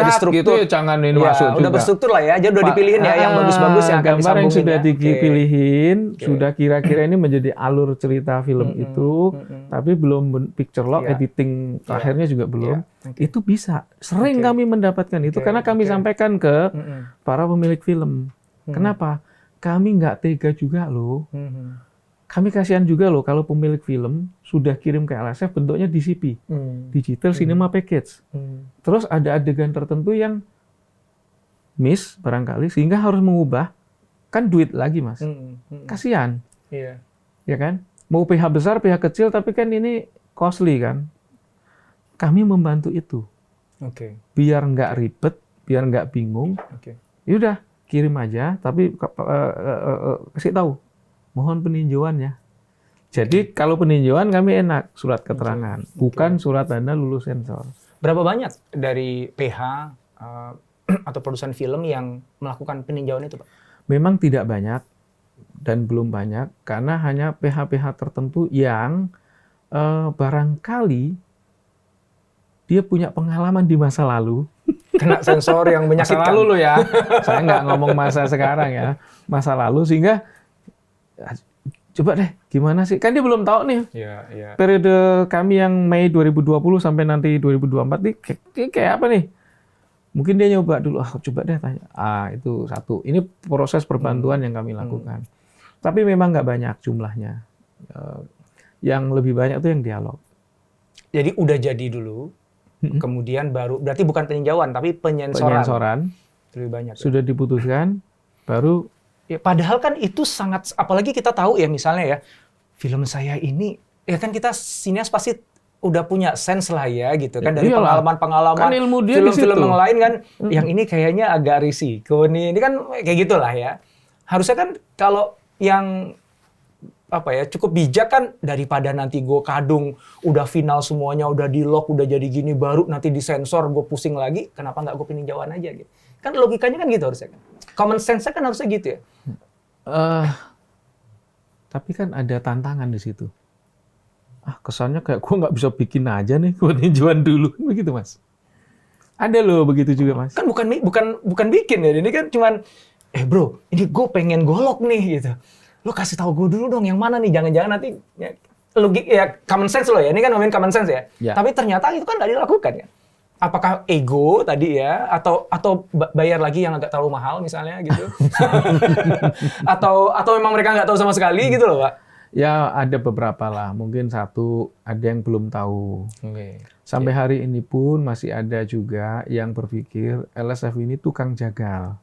distruktur gitu ya, jangan ini masuk udah berstruktur lah ya. Jadi udah dipilihin ya yang bagus-bagus yang akan gambar yang sudah ya. dipilihin, sudah kira-kira ini menjadi alur cerita film itu, tapi belum picture lock, editing terakhirnya juga belum. Itu bisa. Sering kami mendapatkan itu karena kami sampaikan ke para pemilik film. Kenapa? Kami nggak tega juga loh. Kami kasihan juga loh kalau pemilik film sudah kirim ke LSF bentuknya DCP, Digital Cinema Package. Terus ada adegan tertentu yang miss barangkali sehingga harus mengubah, kan duit lagi Mas. Kasihan. Ya kan? Mau PH besar, PH kecil, tapi kan ini costly kan. Kami membantu itu. Biar nggak ribet, biar nggak bingung. Yaudah, kirim aja, tapi kasih tahu. Mohon peninjauannya. Jadi kalau peninjauan kami enak, surat keterangan, bukan surat tanda lulus sensor. Berapa banyak dari PH atau produsen film yang melakukan peninjauan itu, Pak? Memang tidak banyak dan belum banyak, karena hanya PH-PH tertentu yang barangkali dia punya pengalaman di masa lalu. Kena sensor yang menyakitkan. Masa lalu loh ya, saya nggak ngomong masa sekarang ya, masa lalu sehingga coba deh, gimana sih? Kan dia belum tahu nih. Periode kami yang Mei 2020 sampai nanti 2024 nih kayak apa nih? Mungkin dia nyoba dulu, coba deh tanya. Itu satu. Ini proses perbantuan yang kami lakukan. Tapi memang nggak banyak jumlahnya. Yang lebih banyak itu yang dialog. Jadi udah jadi dulu, kemudian baru, berarti bukan peninjauan, tapi penyensoran. Penyensoran. Lebih banyak. Sudah diputuskan, baru. Ya, padahal kan itu sangat, apalagi kita tahu ya misalnya ya, film saya ini, ya kan kita sinias pasti udah punya sense lah ya gitu kan, dari pengalaman-pengalaman kan film-film yang lain kan, yang ini kayaknya agak risiko nih, ini kan kayak gitulah ya. Harusnya kan kalau yang cukup bijak kan, daripada nanti gue kadung udah final semuanya, udah di lock, udah jadi gini, baru nanti disensor, gue pusing lagi, kenapa nggak gue peninjauan aja gitu. Kan logikanya kan gitu harusnya kan. Common sense-nya kan harusnya gitu ya. Tapi kan ada tantangan di situ. Kesannya kayak gue nggak bisa bikin aja nih, peninjauan dulu, begitu Mas. Ada loh begitu juga Mas. Kan bukan bikin ya, ini kan cuman, bro, ini gue pengen golok nih gitu. Lo kasih tahu gue dulu dong yang mana nih, jangan-jangan nanti common sense lo ya, ini kan ngomongin common sense ya. Tapi ternyata itu kan nggak dilakukan ya. Apakah ego tadi ya, atau bayar lagi yang agak terlalu mahal misalnya gitu, atau memang mereka nggak tahu sama sekali gitu loh Pak? Ya ada beberapa lah, mungkin satu ada yang belum tahu. Sampai hari ini pun masih ada juga yang berpikir LSF ini tukang jagal.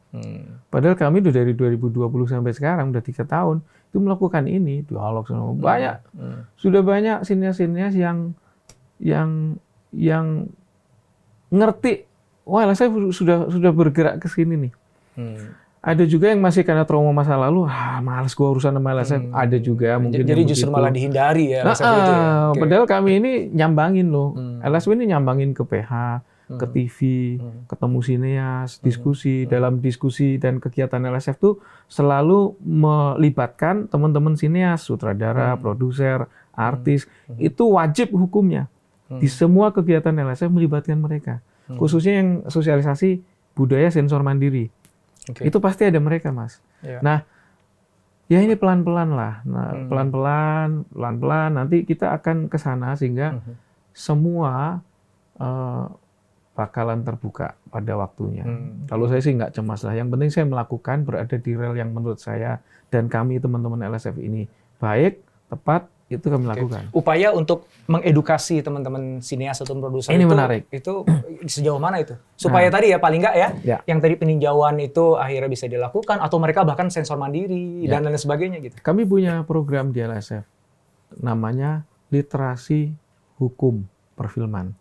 Padahal kami udah dari 2020 sampai sekarang udah 3 tahun itu melakukan ini, dialog sama banyak, sudah banyak sinias-sinias yang ngerti, wah LSF sudah bergerak ke sini nih. Ada juga yang masih karena trauma masa lalu, males gua urusan sama LSF. Ada juga mungkin. Jadi justru malah dihindari ya LSF itu ya. Padahal kami ini nyambangin loh. LSF ini nyambangin ke PH, ke TV, ketemu sineas, diskusi. Dalam diskusi dan kegiatan LSF tuh selalu melibatkan teman-teman sineas, sutradara, produser, artis. Itu wajib hukumnya. Di semua kegiatan LSF melibatkan mereka. Khususnya yang sosialisasi budaya sensor mandiri. Itu pasti ada mereka, Mas. Nah, ya ini pelan-pelan lah. Nah, pelan-pelan nanti kita akan ke sana sehingga semua bakalan terbuka pada waktunya. Kalau saya sih nggak cemas lah. Yang penting saya melakukan, berada di rel yang menurut saya dan kami teman-teman LSF ini baik, tepat, itu kami lakukan. Upaya untuk mengedukasi teman-teman sineas atau produser ini itu menarik. Itu sejauh mana itu? Supaya tadi ya paling nggak ya, yang tadi peninjauan itu akhirnya bisa dilakukan atau mereka bahkan sensor mandiri dan lain sebagainya gitu. Kami punya program di LSF namanya literasi hukum perfilman.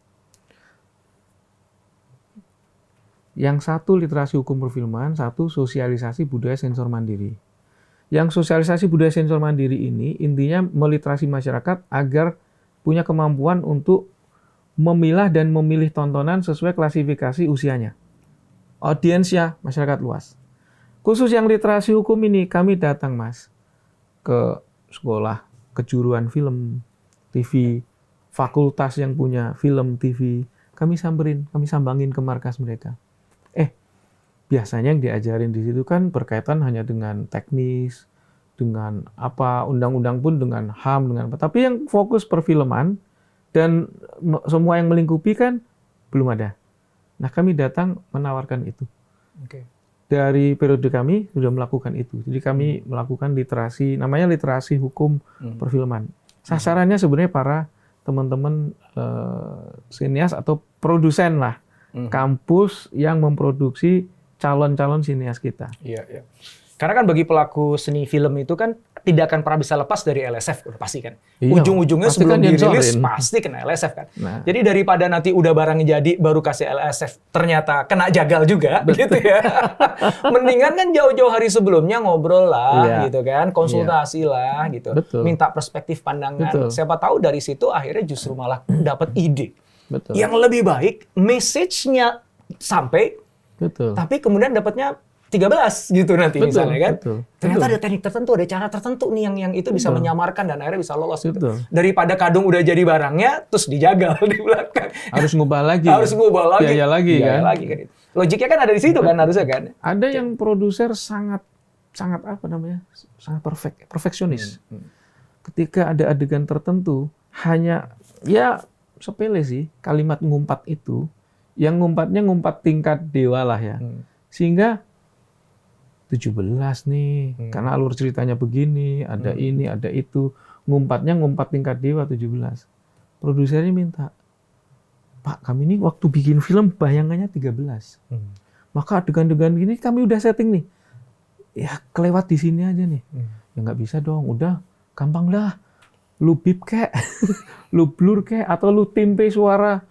Yang satu literasi hukum perfilman, satu sosialisasi budaya sensor mandiri. Yang sosialisasi budaya sensor mandiri ini intinya meliterasi masyarakat agar punya kemampuan untuk memilah dan memilih tontonan sesuai klasifikasi usianya. Audiensnya masyarakat luas. Khusus yang literasi hukum ini kami datang, Mas, ke sekolah kejuruan film, TV, fakultas yang punya film, TV. Kami samberin, kami sambangin ke markas mereka. Biasanya yang diajarin di situ kan berkaitan hanya dengan teknis, dengan apa, undang-undang pun dengan HAM, dengan apa. Tapi yang fokus perfilman dan semua yang melingkupi kan belum ada. Nah, kami datang menawarkan itu. Dari periode kami sudah melakukan itu. Jadi kami melakukan literasi, namanya literasi hukum perfilman. Sasarannya sebenarnya para teman-teman sineas atau produsen lah. Kampus yang memproduksi calon-calon sineas kita. Iya. Karena kan bagi pelaku seni film itu kan tidak akan pernah bisa lepas dari LSF, udah pasti kan. Ujung-ujungnya sebelum dirilis pasti kena LSF kan. Nah. Jadi daripada nanti udah barangnya jadi baru kasih LSF ternyata kena jagal juga gitu ya. Mendingan kan jauh-jauh hari sebelumnya ngobrol lah gitu kan, konsultasi lah gitu. Minta perspektif pandangan. Siapa tahu dari situ akhirnya justru malah dapat ide. Yang lebih baik message-nya sampai tapi kemudian dapatnya 13 gitu nanti misalnya kan. Ternyata ada teknik tertentu, ada cara tertentu nih yang itu bisa menyamarkan dan akhirnya bisa lolos gitu. Daripada kadung udah jadi barangnya terus dijagal di belakang. Harus ngubah lagi. Biaya lagi kan. Logiknya kan ada di situ kan harusnya kan. Ada yang produser sangat apa namanya? Sangat perfeksionis. Ketika ada adegan tertentu hanya ya sepele sih kalimat ngumpat itu. Yang ngumpat tingkat dewa lah ya. Sehingga 17 nih, karena alur ceritanya begini, ada ini, ada itu. Ngumpat tingkat dewa 17. Produsernya minta, Pak, kami ini waktu bikin film bayangannya 13. Maka adegan-adegan gini kami udah setting nih. Ya kelewat di sini aja nih. Ya nggak bisa dong, udah gampang lah. Lu bip kek, lu blur kek, atau lu timpe suara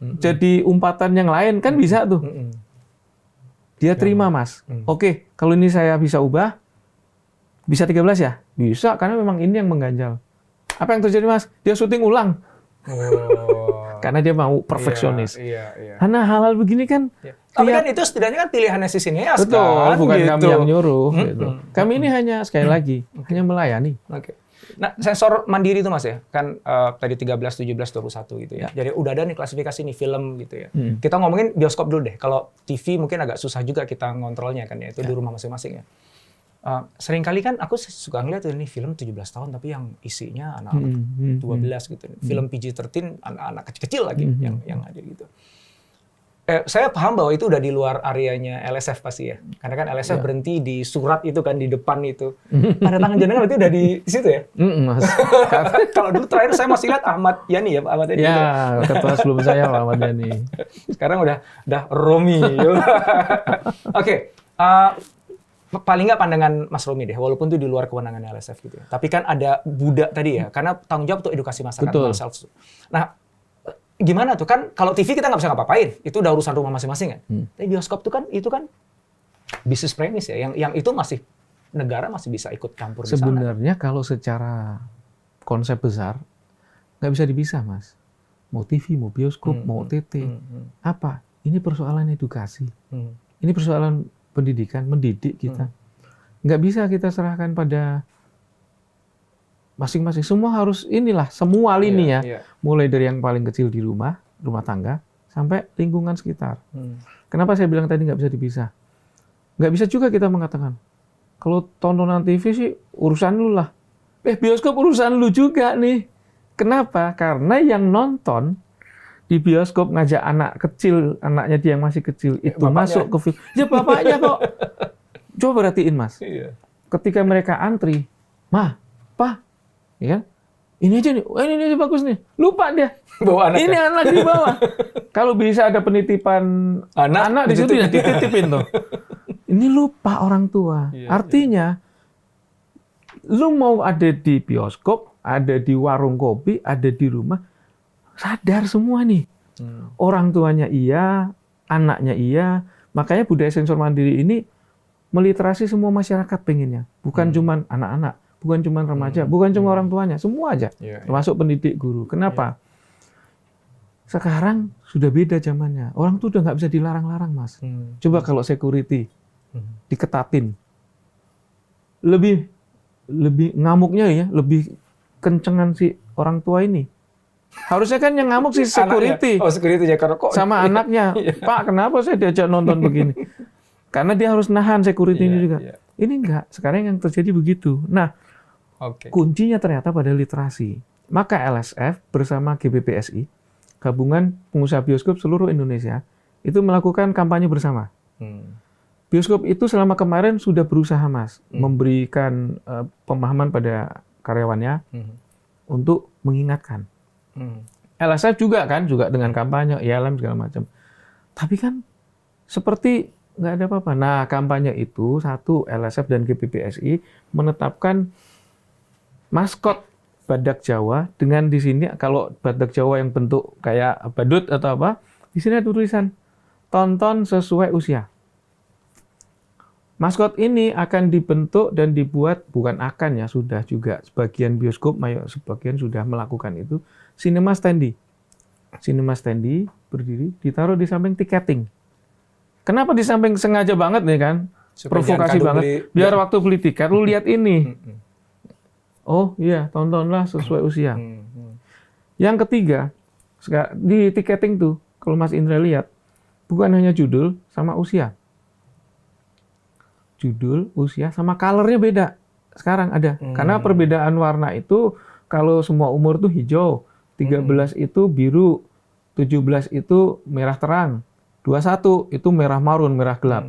jadi umpatan yang lain kan bisa tuh. Dia terima, Mas. Oke, kalau ini saya bisa ubah, bisa 13 ya? Bisa, karena memang ini yang mengganjal. Apa yang terjadi, Mas? Dia syuting ulang. Karena dia mau perfeksionis. Karena hal-hal begini kan... Tapi kan itu setidaknya kan pilihannya si sineas kan? Betul, bukan kami yang nyuruh. Gitu. Kami ini hanya, sekali lagi, hanya melayani. Nah, sensor mandiri itu Mas ya, kan tadi 13, 17, 21 gitu ya. Jadi udah ada nih klasifikasi nih film gitu ya. Kita ngomongin bioskop dulu deh. Kalau TV mungkin agak susah juga kita ngontrolnya kan ya, itu di rumah masing-masing ya. Seringkali kan aku suka ngeliat ini film 17 tahun tapi yang isinya anak-anak 12 gitu. Film PG-13 anak-anak kecil-kecil lagi yang ada gitu. Saya paham bahwa itu udah di luar areanya LSF pasti ya. Karena kan LSF berhenti di surat itu kan, di depan itu. Tanda tangan jenengan berarti udah di situ ya? Mas. Kalau dulu terakhir saya masih lihat Ahmad Yani ya, Pak Ahmad Yani. Ya, ketua sebelum saya Pak Ahmad Yani. Sekarang udah Romi. Oke. Paling nggak pandangan Mas Romi deh, walaupun itu di luar kewenangan LSF gitu ya. Tapi kan ada budak tadi ya, karena tanggung jawab untuk edukasi masyarakat. Nah, gimana tuh kan kalau TV kita nggak bisa ngapa-ngapain, itu udah urusan rumah masing-masing kan. Tapi bioskop tuh kan itu kan bisnis premis ya, yang itu masih negara masih bisa ikut campur di sana. Sebenarnya kalau secara konsep besar nggak bisa dipisah, Mas. Mau TV, mau bioskop, mau OTT, apa? Ini persoalan edukasi. Ini persoalan pendidikan, mendidik kita. Nggak bisa kita serahkan pada masing-masing. Semua harus semua lini ya. Mulai dari yang paling kecil di rumah tangga, sampai lingkungan sekitar. Kenapa saya bilang tadi nggak bisa dipisah? Nggak bisa juga kita mengatakan, kalau tontonan TV sih urusan lu lah. Bioskop urusan lu juga nih. Kenapa? Karena yang nonton di bioskop ngajak anak kecil, anaknya dia yang masih kecil, itu bapaknya masuk ke film. Ya bapaknya kok. Coba perhatiin Mas. Ketika mereka antri, Ma, Pa, ya kan? Ini aja nih, ini aja bagus nih. Lupa dia. Bawa anak ini anak di bawah. Kalau bisa ada penitipan anak di situ ya dititipin tuh. Ini lupa orang tua. Artinya, lu mau ada di bioskop, ada di warung kopi, ada di rumah, sadar semua nih. Orang tuanya iya, anaknya iya. Makanya budaya sensor mandiri ini meliterasi semua masyarakat pengennya. Bukan cuma anak-anak, bukan cuma remaja, bukan cuma orang tuanya, semua aja. Termasuk pendidik guru. Kenapa? Sekarang sudah beda zamannya. Orang tuh udah nggak bisa dilarang-larang, Mas. Coba kalau security diketatin. Lebih ngamuknya ya, lebih kencengan si orang tua ini. Harusnya kan yang ngamuk si security. Security ya, kok sama anaknya. Pak, kenapa saya diajak nonton begini? Karena dia harus nahan security ini juga. Ini enggak. Sekarang yang terjadi begitu. Nah, kuncinya ternyata pada literasi. Maka LSF bersama GBPSI, Gabungan Pengusaha Bioskop Seluruh Indonesia, itu melakukan kampanye bersama. Bioskop itu selama kemarin sudah berusaha, Mas, memberikan pemahaman pada karyawannya untuk mengingatkan. LSF juga dengan kampanye, ILM segala macam. Tapi kan seperti nggak ada apa-apa. Nah, kampanye itu satu, LSF dan GBPSI menetapkan maskot badak Jawa dengan di sini kalau badak Jawa yang bentuk kayak badut atau apa, di sini ada tulisan tonton sesuai usia. Maskot ini akan dibentuk dan dibuat, bukan akan ya, sudah juga sebagian bioskop, sebagian sudah melakukan itu, cinema standee. Cinema standee berdiri, ditaruh di samping tiketing. Kenapa di samping sengaja banget nih kan? Provokasi banget. Biar waktu beli tiket, lu lihat ini. Oh iya, tontonlah sesuai usia. Yang ketiga, di tiketing tuh, kalau Mas Indra lihat, bukan hanya judul sama usia. Judul, usia, sama color-nya beda. Sekarang ada. Karena perbedaan warna itu, kalau semua umur tuh hijau, 13 itu biru, 17 itu merah terang, 21 itu merah marun, merah gelap.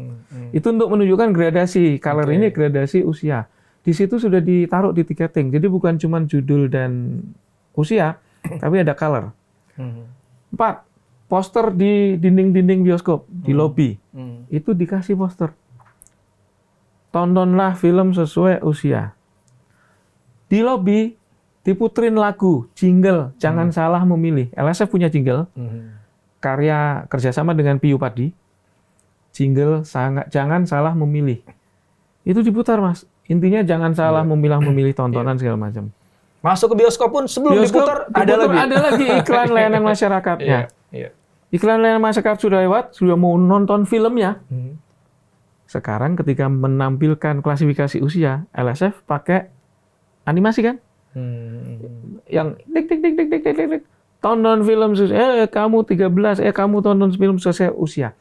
Itu untuk menunjukkan gradasi. Color ini gradasi usia. Di situ sudah ditaruh di tiketing. Jadi bukan cuma judul dan usia, tapi ada color. 4. Poster di dinding-dinding bioskop, di lobi. Itu dikasih poster. Tontonlah film sesuai usia. Di lobi diputerin lagu, jingle, jangan salah memilih. LSF punya jingle, karya kerjasama dengan Piyu Padi. Jingle, jangan salah memilih. Itu diputar, Mas. Intinya jangan salah memilih tontonan segala macam. Masuk ke bioskop pun sebelum diputar ada lagi iklan layanan masyarakatnya. Iklan layanan masyarakat sudah lewat, sudah mau nonton filmnya. Sekarang ketika menampilkan klasifikasi usia, LSF pakai animasi kan? Yang dik. Tonton film kamu 13, kamu tonton film sesuai usia.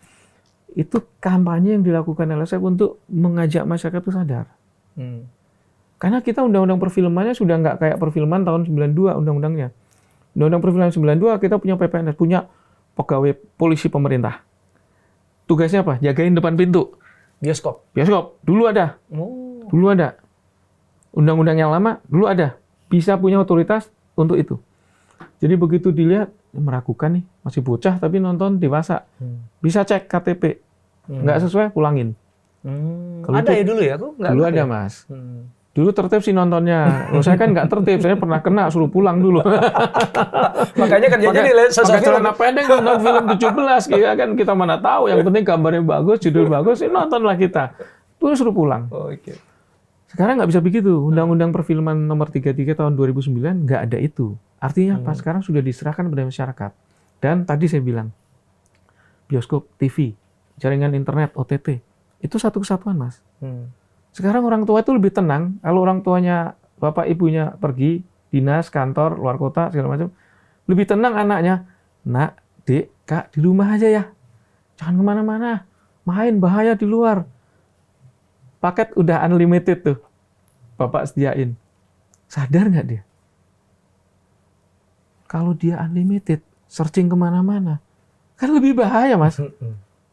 Itu kampanye yang dilakukan LSF untuk mengajak masyarakat itu sadar. Karena kita undang-undang perfilmannya sudah nggak kayak perfilman tahun 92 undang-undangnya. Undang-undang perfilman 92 kita punya PPNS, punya pegawai polisi pemerintah. Tugasnya apa? Jagain depan pintu. Bioskop. Dulu ada. Dulu ada. Undang-undang yang lama dulu ada. Bisa punya otoritas untuk itu. Jadi begitu dilihat meragukan nih, masih bocah tapi nonton dewasa. Bisa cek KTP. Nggak sesuai, pulangin. Ada ya dulu ya? Dulu ada, Mas. Dulu tertib sih nontonnya. Saya kan nggak tertib, saya pernah kena suruh pulang dulu. Makanya kerjanya di pakai celana pendek nonton film 17, ya kan kita mana tahu. Yang penting gambarnya bagus, judul bagus, nontonlah kita. Terus suruh pulang. Sekarang nggak bisa begitu. Undang-Undang Perfilman Nomor 33 Tahun 2009 nggak ada itu. Artinya apa? Sekarang sudah diserahkan kepada masyarakat. Dan tadi saya bilang, bioskop, TV, jaringan internet, OTT, itu satu kesatuan, Mas. Sekarang orang tua itu lebih tenang. Kalau orang tuanya bapak ibunya pergi dinas, kantor, luar kota segala macam, lebih tenang anaknya. Nak, dek, kak, di rumah aja ya, jangan kemana-mana, main bahaya di luar. Paket udah unlimited tuh, bapak sediain. Sadar nggak dia? Kalau dia unlimited, searching kemana-mana, kan lebih bahaya, Mas.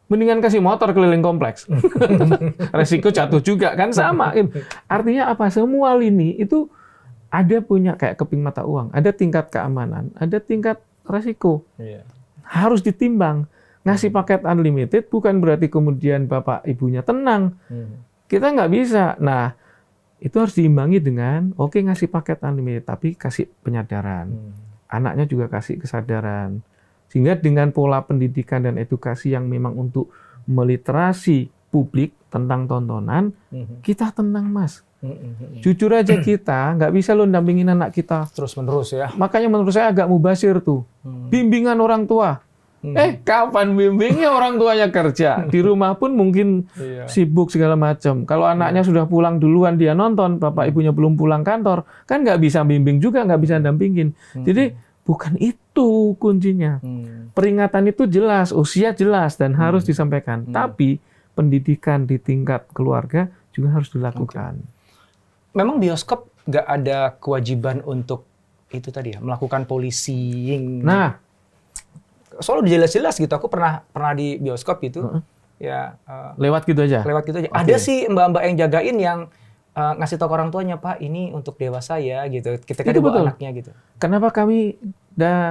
Mendingan kasih motor keliling kompleks. Resiko jatuh juga, kan sama. Artinya apa? Semua lini itu ada punya kayak keping mata uang. Ada tingkat keamanan, ada tingkat resiko. Harus ditimbang. Ngasih paket unlimited bukan berarti kemudian bapak ibunya tenang. Kita nggak bisa. Nah, itu harus diimbangi dengan, oke, ngasih paket unlimited, tapi kasih penyadaran. Anaknya juga kasih kesadaran. Sehingga dengan pola pendidikan dan edukasi yang memang untuk meliterasi publik tentang tontonan, kita tenang, Mas. Jujur aja kita nggak bisa loh dampingin anak kita terus-menerus ya. Makanya menurut saya agak mubazir tuh. Bimbingan orang tua. Kapan bimbingnya, orang tuanya kerja. Di rumah pun mungkin sibuk segala macam. Kalau anaknya sudah pulang duluan dia nonton, bapak ibunya belum pulang kantor, kan nggak bisa bimbing juga, nggak bisa dampingin. Jadi bukan itu kuncinya. Peringatan itu jelas, usia jelas dan harus disampaikan. Tapi pendidikan di tingkat keluarga juga harus dilakukan. Memang bioskop nggak ada kewajiban untuk itu tadi ya, melakukan policing. Nah, soalnya udah jelas-jelas gitu. Aku pernah di bioskop gitu. Ya, lewat gitu aja. Lewat gitu aja. Okay. Ada sih mbak-mbak yang jagain yang ngasih tahu ke orang tuanya, Pak, ini untuk dewasa ya gitu. Ketika dia bawa anaknya gitu. Kenapa kami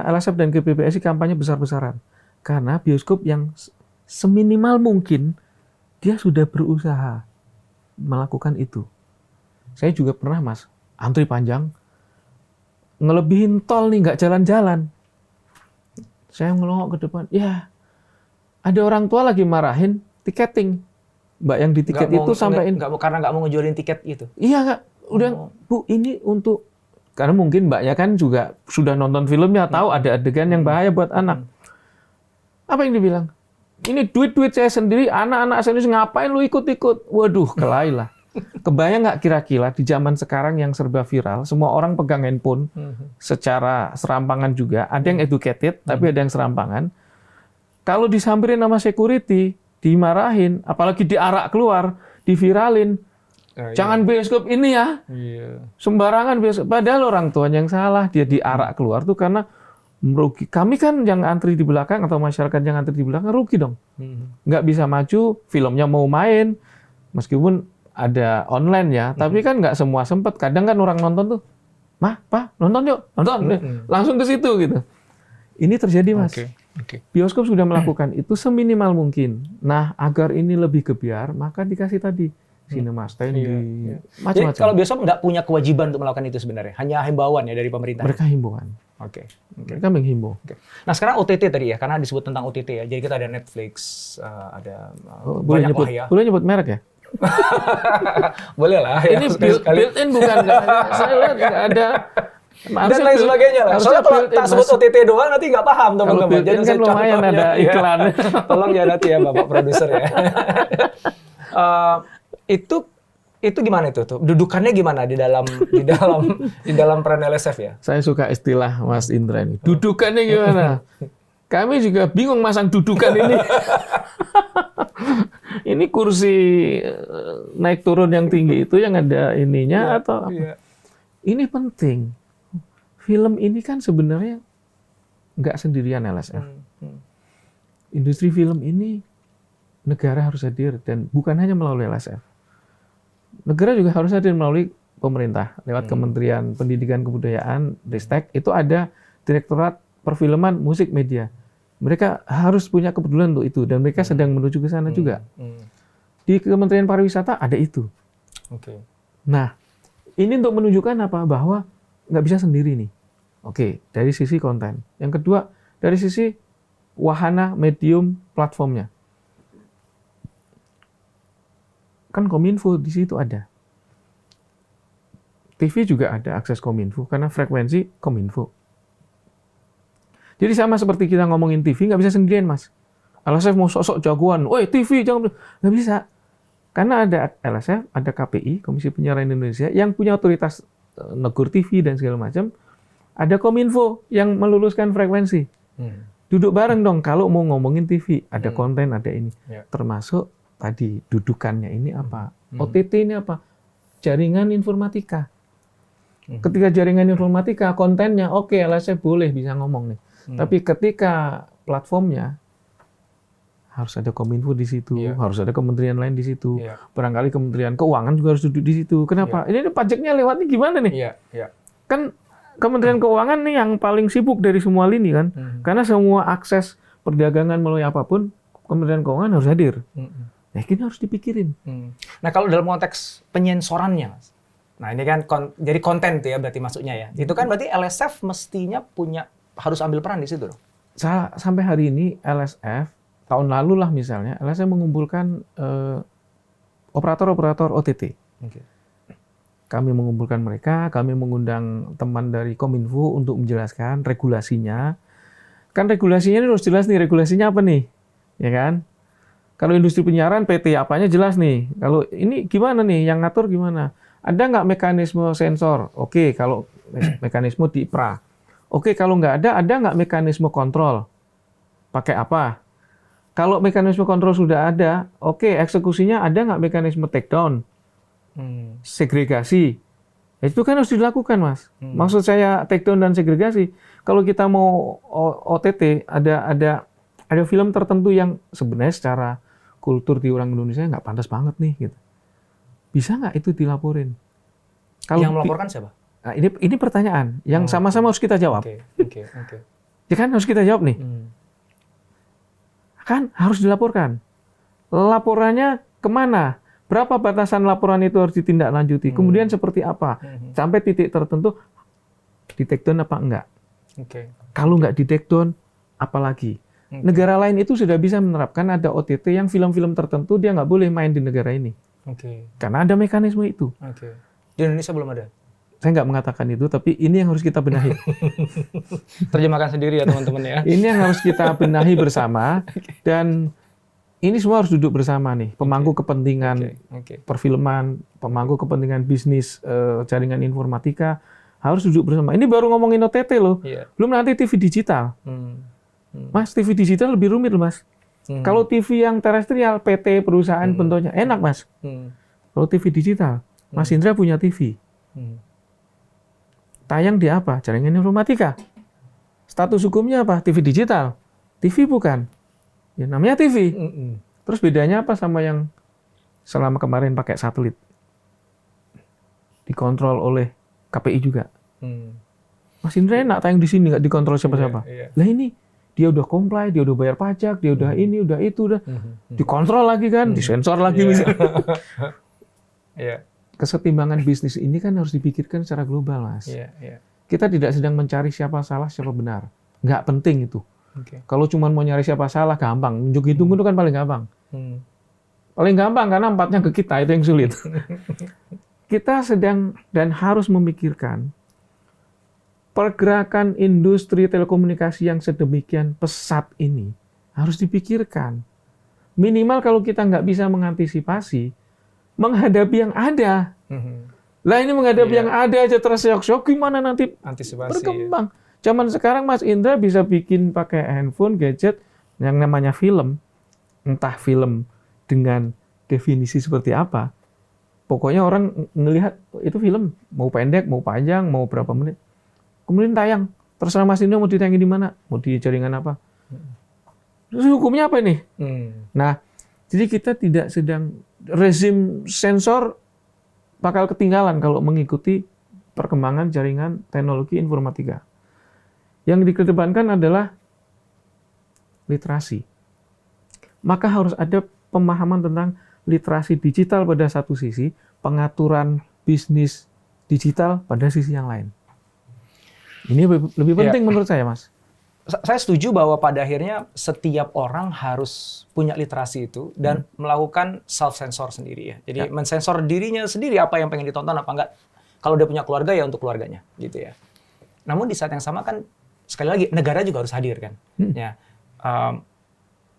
LSF dan GBBSI kampanye besar-besaran? Karena bioskop yang seminimal mungkin dia sudah berusaha melakukan itu. Saya juga pernah, Mas, antri panjang, ngelebihin tol nih, nggak jalan-jalan. Saya ngelongok ke depan, ya ada orang tua lagi marahin tiketing. Mbak yang di tiket itu sampein. Karena nggak mau ngejualin tiket itu? Iya, nggak. Udah, Bu, ini untuk... Karena mungkin mbaknya kan juga sudah nonton filmnya, tahu ada adegan yang bahaya buat anak. Apa yang dibilang? Ini duit-duit saya sendiri, anak-anak saya sendiri, ngapain lu ikut-ikut? Waduh, kelahi lah. Kebayang nggak kira-kira di zaman sekarang yang serba viral, semua orang pegang handphone secara serampangan juga. Ada yang educated, tapi ada yang serampangan. Kalau disamperin sama security, dimarahin, apalagi diarak keluar, diviralin. Jangan bioskop ini ya. Sembarangan bioskop. Padahal orang tuanya yang salah, dia diarak keluar tuh karena merugi. Kami kan yang antri di belakang atau masyarakat yang antri di belakang rugi dong. Nggak bisa maju, filmnya mau main, meskipun ada online ya, tapi kan nggak semua sempet. Kadang kan orang nonton tuh, Mah, Pak, nonton yuk, nonton. Langsung ke situ gitu. Ini terjadi, Mas. Bioskop sudah melakukan itu seminimal mungkin. Nah, agar ini lebih gebiar, maka dikasih tadi cinema standing, macam-macam. Jadi kalau bioskop nggak punya kewajiban untuk melakukan itu sebenarnya, hanya himbauan ya dari pemerintah. Mereka himbauan. Mereka menghimbau. Nah, sekarang OTT tadi ya, karena disebut tentang OTT ya. Jadi kita ada Netflix, ada banyak ya. Boleh nyebut merek ya? Boleh lah. Ini built-in bukan? Saya lihat nggak ada. Dan lain sebagainya lah. Soalnya kalau tak sebut OTT doang nanti nggak paham teman-teman. Jadi kan lumayan ada iklan. Tolong ya nanti ya Bapak Produser ya. Itu gimana itu tuh? Dudukannya gimana di dalam peran LSF ya? Saya suka istilah Mas Indra ini. Dudukannya gimana? Kami juga bingung masang dudukan ini. Ini kursi naik turun yang tinggi itu yang ada ininya atau apa? Ini penting. Film ini kan sebenarnya nggak sendirian LSF. Industri film ini negara harus hadir dan bukan hanya melalui LSF. Negara juga harus hadir melalui pemerintah lewat Kementerian Pendidikan Kebudayaan, Ristek, itu ada Direktorat Perfilman Musik Media. Mereka harus punya kepedulian untuk itu dan mereka sedang menuju ke sana juga. Di Kementerian Pariwisata ada itu. Nah, ini untuk menunjukkan apa? Bahwa nggak bisa sendiri nih. Dari sisi konten. Yang kedua, dari sisi wahana, medium, platformnya. Kan Kominfo di situ ada. TV juga ada akses Kominfo karena frekuensi Kominfo. Jadi sama seperti kita ngomongin TV, nggak bisa sendirian, Mas. LSF mau sok-sok jagoan, woi TV, jangan, nggak bisa. Karena ada LSF, ada KPI, Komisi Penyiaran Indonesia, yang punya otoritas negur TV dan segala macam, ada Kominfo yang meluluskan frekuensi. Duduk bareng dong kalau mau ngomongin TV, ada konten, ada ini. Termasuk tadi dudukannya ini apa? OTT ini apa? Jaringan informatika. Ketika jaringan informatika, kontennya oke, LSF boleh bisa ngomong nih. Tapi ketika platformnya harus ada Kominfo di situ, harus ada kementerian lain di situ. Barangkali Kementerian Keuangan juga harus duduk di situ. Kenapa? Ini pajaknya lewatnya gimana nih? Kan Kementerian Keuangan nih yang paling sibuk dari semua lini kan. Karena semua akses perdagangan melalui apapun, Kementerian Keuangan harus hadir. Nah, ini harus dipikirin. Nah, kalau dalam konteks penyensorannya, Mas. Nah, ini kan jadi konten tuh ya berarti masuknya ya. Itu kan berarti LSF mestinya harus ambil peran di situ dong. Sampai hari ini LSF, tahun lalu lah misalnya, LSF mengumpulkan operator-operator OTT. Kami mengumpulkan mereka, kami mengundang teman dari Kominfo untuk menjelaskan regulasinya. Kan regulasinya ini harus jelas nih, regulasinya apa nih? Ya kan? Kalau industri penyiaran, PT apanya jelas nih. Kalau ini gimana nih, yang ngatur gimana? Ada nggak mekanisme sensor? Oke, kalau mekanisme di IPRA. Oke, kalau nggak ada nggak mekanisme kontrol? Pakai apa? Kalau mekanisme kontrol sudah ada, oke, eksekusinya ada nggak mekanisme take down? Segregasi. Itu kan harus dilakukan, Mas. Maksud saya take down dan segregasi. Kalau kita mau OTT, ada film tertentu yang sebenarnya secara kultur di orang Indonesia nggak pantas banget nih, gitu. Bisa nggak itu dilaporin? Kalau yang melaporkan siapa? Nah, ini pertanyaan yang sama-sama harus kita jawab. Oke. Ya kan harus kita jawab nih. Kan harus dilaporkan. Laporannya kemana? Berapa batasan laporan itu harus ditindaklanjuti? Kemudian seperti apa? Sampai titik tertentu di take down apa enggak? Kalau nggak di take down, apalagi? Negara lain itu sudah bisa menerapkan ada OTT yang film-film tertentu dia nggak boleh main di negara ini. Karena ada mekanisme itu. Di Indonesia belum ada? Saya nggak mengatakan itu, tapi ini yang harus kita benahi. Terjemahkan sendiri ya teman-teman ya. Ini yang harus kita benahi bersama, dan ini semua harus duduk bersama nih. Pemangku kepentingan perfilman, pemangku kepentingan bisnis, jaringan informatika, harus duduk bersama. Ini baru ngomongin OTT loh. Belum nanti TV digital. Mas, TV digital lebih rumit loh, Mas. Kalau TV yang terestrial, PT, perusahaan, bentuknya enak, Mas. Kalau TV digital, Mas Indra punya TV. Tayang di apa? Jaringan informatika. Status hukumnya apa? TV digital. TV bukan. Ya namanya TV. Terus bedanya apa sama yang selama kemarin pakai satelit? Dikontrol oleh KPI juga. Mas Indra enak tayang di sini, nggak dikontrol siapa-siapa. Lah ini, dia udah comply, dia udah bayar pajak, dia udah ini, udah itu, udah dikontrol lagi kan, disensor lagi misalnya. Kesetimbangan bisnis ini kan harus dipikirkan secara global, Mas. Kita tidak sedang mencari siapa salah, siapa benar. Nggak penting itu. Kalau cuma mau nyari siapa salah, gampang. Nunjuk hitung itu kan paling gampang. Paling gampang karena empatnya ke kita, itu yang sulit. Kita sedang dan harus memikirkan pergerakan industri telekomunikasi yang sedemikian pesat ini harus dipikirkan. Minimal kalau kita nggak bisa mengantisipasi, menghadapi yang ada. Lah ini menghadapi yang ada aja terseok-seok, gimana nanti berkembang? Zaman sekarang Mas Indra bisa bikin pakai handphone, gadget, yang namanya film. Entah film dengan definisi seperti apa. Pokoknya orang ngelihat itu film, mau pendek, mau panjang, mau berapa menit. Kemudian tayang. Terserah Mas Indra mau ditayangin di mana, mau di jaringan apa. Terus hukumnya apa ini? Nah, jadi kita tidak sedang rezim sensor bakal ketinggalan kalau mengikuti perkembangan jaringan teknologi informatika. Yang dikedepankan adalah literasi. Maka harus ada pemahaman tentang literasi digital pada satu sisi, pengaturan bisnis digital pada sisi yang lain. Ini lebih penting menurut saya, Mas. Saya setuju bahwa pada akhirnya setiap orang harus punya literasi itu dan melakukan self-sensor sendiri ya. Jadi mensensor dirinya sendiri apa yang pengen ditonton apa enggak. Kalau dia punya keluarga ya untuk keluarganya gitu ya. Namun di saat yang sama kan sekali lagi negara juga harus hadir kan. Ya,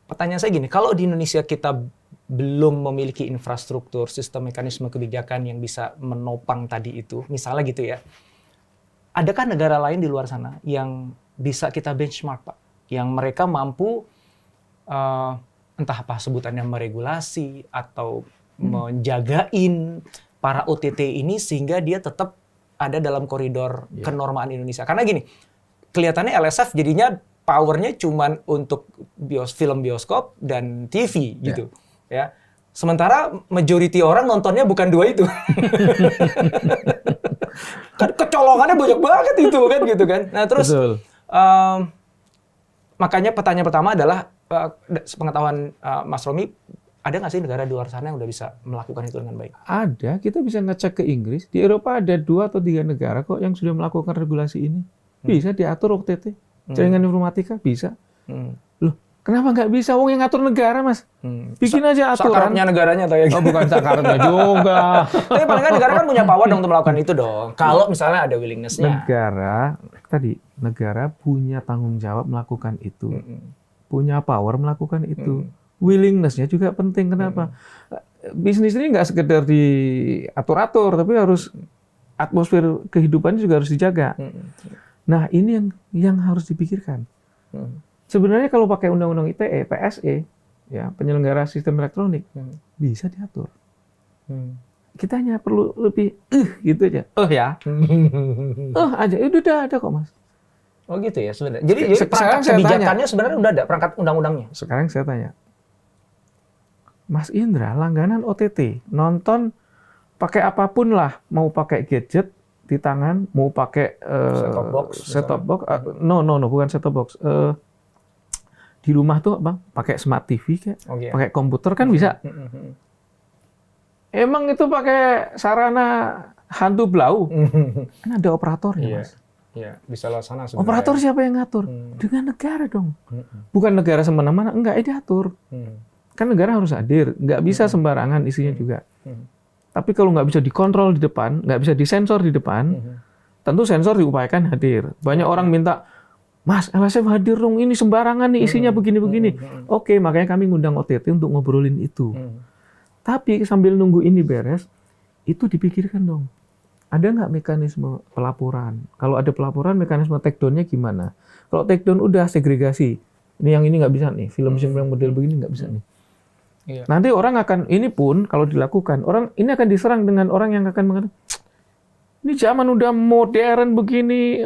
pertanyaan saya gini, kalau di Indonesia kita belum memiliki infrastruktur, sistem mekanisme kebijakan yang bisa menopang tadi itu, misalnya gitu ya. Adakah negara lain di luar sana yang bisa kita benchmark, Pak? Yang mereka mampu, entah apa sebutannya meregulasi atau menjagain para OTT ini sehingga dia tetap ada dalam koridor kenormalan Indonesia. Karena gini, kelihatannya LSF jadinya powernya cuman untuk film bioskop dan TV gitu. Ya. Sementara majority orang nontonnya bukan dua itu. Kan kecolongannya banyak banget itu kan gitu kan. Nah terus makanya pertanyaan pertama adalah pengetahuan Mas Romi, ada nggak sih negara di luar sana yang udah bisa melakukan itu dengan baik? Ada, kita bisa ngecek ke Inggris. Di Eropa ada 2 atau 3 negara kok yang sudah melakukan regulasi ini. Bisa diatur OTT, jaringan informatika bisa. Loh, kenapa nggak bisa? Wong yang ngatur negara, Mas. Bikin aja aturan. Sakaratnya negaranya atau ya? Oh, bukan sakaratnya juga. Tapi paling nggak negara kan punya power dong untuk melakukan itu dong. Kalau misalnya ada willingness-nya. Negara punya tanggung jawab melakukan itu. Punya power melakukan itu. Willingness-nya juga penting. Kenapa? Bisnis ini nggak sekedar diatur-atur, tapi harus atmosfer kehidupannya juga harus dijaga. Nah, ini yang harus dipikirkan. Sebenarnya kalau pakai undang-undang ITE, PSE, ya penyelenggara sistem elektronik, bisa diatur. Kita hanya perlu lebih gitu aja. Ya. Aja. Udah ada kok, Mas. Oh gitu ya sebenarnya. Jadi perangkat kebijakannya sebenarnya udah ada, perangkat undang-undangnya. Sekarang saya tanya, Mas Indra, langganan OTT, nonton pakai apapun lah, mau pakai gadget di tangan, mau pakai set-top box, bukan set-top box. Di rumah tuh Bang, pakai smart TV kayak, pakai komputer kan bisa. Emang itu pakai sarana hantu blau? Kan ada operatornya, Mas. Iya, bisa laksana sebenarnya. Operator siapa yang ngatur? Dengan negara dong. Bukan negara semena-mena, enggak, diatur. Kan negara harus hadir, nggak bisa sembarangan isinya juga. Tapi kalau nggak bisa dikontrol di depan, nggak bisa disensor di depan, tentu sensor diupayakan hadir. Banyak orang minta, Mas, LSF hadir dong, ini sembarangan nih, isinya begini-begini. Oke, makanya kami ngundang OTT untuk ngobrolin itu. Tapi sambil nunggu ini beres, itu dipikirkan dong. Ada nggak mekanisme pelaporan? Kalau ada pelaporan, mekanisme take down-nya gimana? Kalau take down udah segregasi, ini yang ini nggak bisa nih, film yang model begini nggak bisa nih. Nanti orang akan, ini pun kalau dilakukan, orang ini akan diserang dengan orang yang akan mengatakan, ini zaman udah modern begini,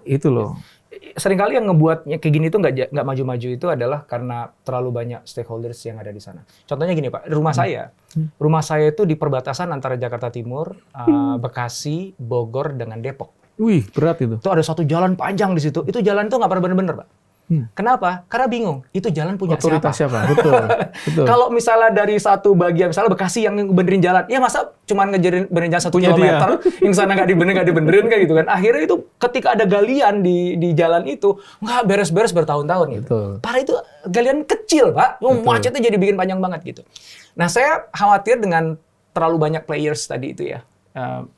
itu loh. Seringkali yang ngebuatnya kayak gini tuh nggak maju-maju itu adalah karena terlalu banyak stakeholders yang ada di sana. Contohnya gini Pak, rumah saya itu di perbatasan antara Jakarta Timur, Bekasi, Bogor dengan Depok. Wih, berat itu. Itu ada satu jalan panjang di situ. Itu jalan itu nggak pernah bener-bener Pak. Kenapa? Karena bingung. Itu jalan punya otoritas siapa? Betul. Kalau misalnya dari satu bagian, misalnya Bekasi yang benerin jalan, ya masa cuma benerin jalan 1 kilometer, yang sana nggak dibenerin kayak gitu kan. Akhirnya itu ketika ada galian di jalan itu, nggak beres-beres bertahun-tahun gitu. Padahal itu galian kecil Pak, macetnya jadi bikin panjang banget gitu. Nah saya khawatir dengan terlalu banyak players tadi itu ya,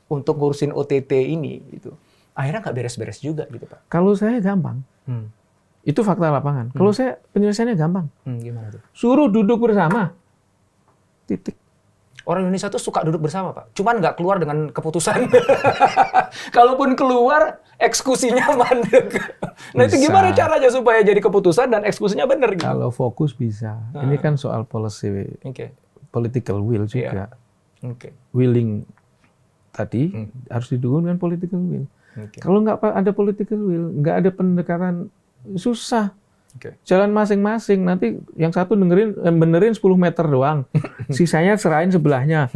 untuk ngurusin OTT ini gitu. Akhirnya nggak beres-beres juga gitu Pak. Kalau saya gampang. Itu fakta lapangan. Kalau saya penyelesaiannya gampang. Gimana tuh? Suruh duduk bersama. Titik. Orang Indonesia tuh suka duduk bersama, Pak. Cuman nggak keluar dengan keputusan. Kalaupun keluar, eksekusinya mandek. Nah itu gimana caranya supaya jadi keputusan dan eksekusinya benar? Gitu? Kalau fokus bisa. Ini kan soal policy, political will juga. Willing tadi harus didukung dengan political will. Kalau nggak ada political will, nggak ada pendekatan, susah. Jalan masing-masing, nanti yang satu benerin 10 meter doang, sisanya serahin sebelahnya.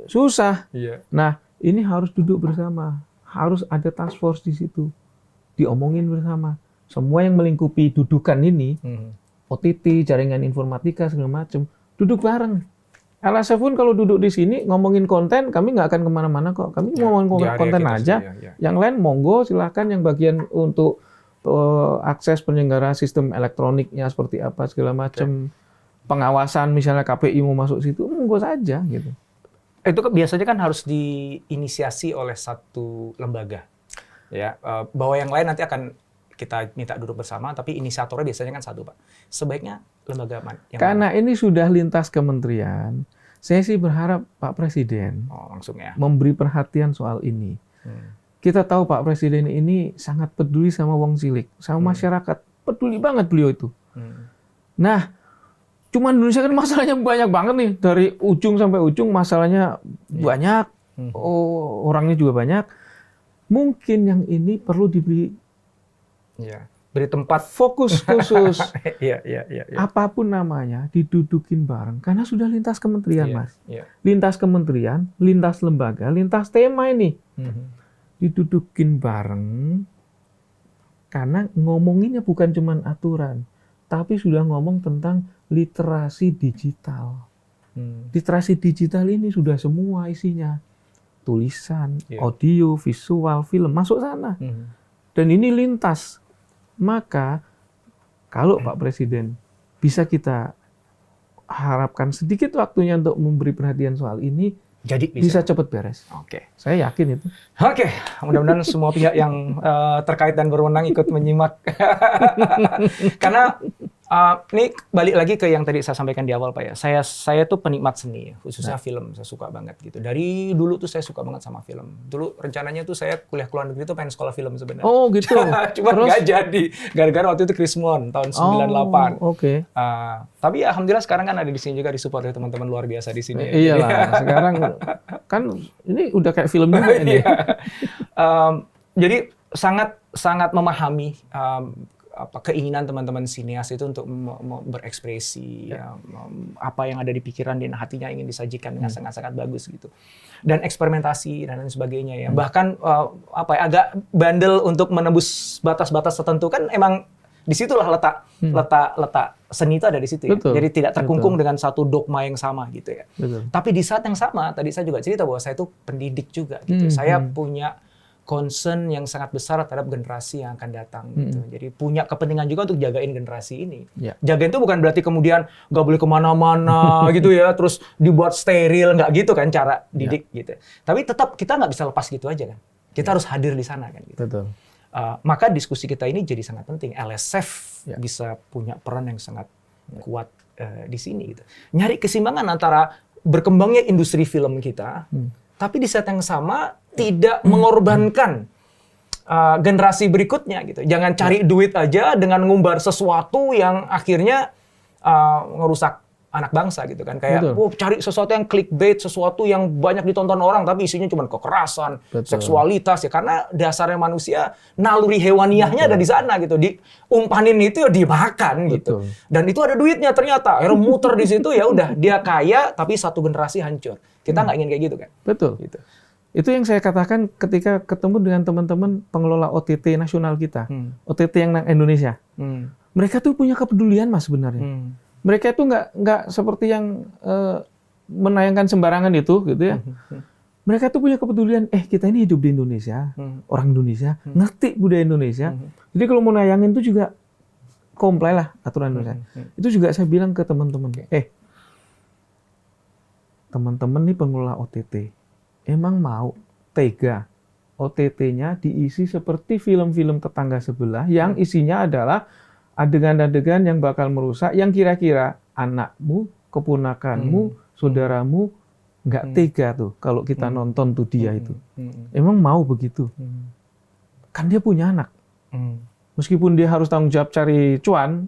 Susah. Nah, ini harus duduk bersama, harus ada task force di situ, diomongin bersama. Semua yang melingkupi dudukan ini, OTT, jaringan informatika segala macam, duduk bareng. LSF pun kalau duduk di sini ngomongin konten, kami nggak akan kemana-mana kok. Kami ngomongin konten aja. Yang lain monggo silahkan, yang bagian untuk akses penyelenggara sistem elektroniknya seperti apa segala macam, pengawasan misalnya KPI mau masuk situ, monggo saja gitu. Itu biasanya kan harus diinisiasi oleh satu lembaga, ya, bahwa yang lain nanti akan kita minta duduk bersama, tapi inisiatornya biasanya kan satu Pak. Sebaiknya lembaga mana? Karena ini sudah lintas kementerian, saya sih berharap Pak Presiden langsung ya memberi perhatian soal ini. Kita tahu Pak Presiden ini sangat peduli sama wong cilik, sama masyarakat. Peduli banget beliau itu. Nah, cuman Indonesia kan masalahnya banyak banget nih. Dari ujung sampai ujung masalahnya banyak. Orangnya juga banyak. Mungkin yang ini perlu diberi beri tempat fokus khusus. Iya. Apapun namanya, didudukin bareng. Karena sudah lintas kementerian, Mas. Lintas kementerian, lintas lembaga, lintas tema ini. Didudukin bareng, karena ngomonginnya bukan cuma aturan, tapi sudah ngomong tentang literasi digital. Literasi digital ini sudah semua isinya. Tulisan, audio, visual, film, masuk sana. Dan ini lintas. Maka, kalau Pak Presiden bisa kita harapkan sedikit waktunya untuk memberi perhatian soal ini, jadi bisa cepat beres. Oke. Saya yakin itu. Oke. Mudah-mudahan semua pihak yang terkait dan berwenang ikut menyimak. Karena ini balik lagi ke yang tadi saya sampaikan di awal, Pak ya. Saya tuh penikmat seni, khususnya film. Saya suka banget gitu. Dari dulu tuh saya suka banget sama film. Dulu rencananya tuh saya kuliah ke luar negeri tuh pengen sekolah film sebenarnya. Oh gitu. Cuma nggak jadi. Gara-gara waktu itu Krismon tahun 98. Oke. Tapi alhamdulillah sekarang kan ada di sini juga disupport oleh teman-teman luar biasa di sini. Iyalah. Sekarang kan ini udah kayak film juga ini. Jadi sangat memahami keinginan teman-teman sinias itu untuk berekspresi apa yang ada di pikiran dan hatinya ingin disajikan dengan sangat-sangat bagus gitu, dan eksperimentasi dan lain sebagainya ya. Bahkan agak bandel untuk menembus batas-batas tertentu kan emang disitulah letak seni itu ada di situ ya. Betul. Jadi tidak terkungkung dengan satu dogma yang sama gitu ya. Betul. Tapi di saat yang sama tadi saya juga cerita bahwa saya itu pendidik juga gitu. Saya punya concern yang sangat besar terhadap generasi yang akan datang gitu. Jadi punya kepentingan juga untuk jagain generasi ini. Jagain itu bukan berarti kemudian nggak boleh kemana-mana gitu ya, terus dibuat steril, nggak gitu kan cara didik gitu. Tapi tetap kita nggak bisa lepas gitu aja kan. Kita harus hadir di sana kan gitu. Betul. Maka diskusi kita ini jadi sangat penting. LSF bisa punya peran yang sangat kuat di sini gitu. Nyari keseimbangan antara berkembangnya industri film kita, tapi di saat yang sama tidak mengorbankan generasi berikutnya gitu. Jangan cari duit aja dengan ngumbar sesuatu yang akhirnya ngerusak anak bangsa gitu kan. Kayak cari sesuatu yang clickbait, sesuatu yang banyak ditonton orang tapi isinya cuma kekerasan, seksualitas ya, karena dasarnya manusia naluri hewaniahnya ada di sana gitu. Diumpanin itu ya dimakan gitu. Dan itu ada duitnya ternyata. Akhirnya muter di situ ya udah dia kaya tapi satu generasi hancur. Kita nggak ingin kayak gitu kan. Betul. Gitu. Itu yang saya katakan ketika ketemu dengan teman-teman pengelola OTT nasional kita, OTT yang Indonesia. Mereka tuh punya kepedulian Mas sebenarnya. Mereka itu nggak seperti yang menayangkan sembarangan itu, gitu ya. Mereka tuh punya kepedulian. Kita ini hidup di Indonesia, orang Indonesia, ngerti budaya Indonesia. Jadi kalau mau nayangin itu juga comply lah aturan Indonesia. Itu juga saya bilang ke teman-teman, teman-teman nih pengelola OTT. Emang mau tega OTT-nya diisi seperti film-film tetangga sebelah yang isinya adalah adegan-adegan yang bakal merusak, yang kira-kira anakmu, keponakanmu, saudaramu nggak tega tuh kalau kita nonton tuh dia itu. Emang mau begitu? Kan dia punya anak. Meskipun dia harus tanggung jawab cari cuan,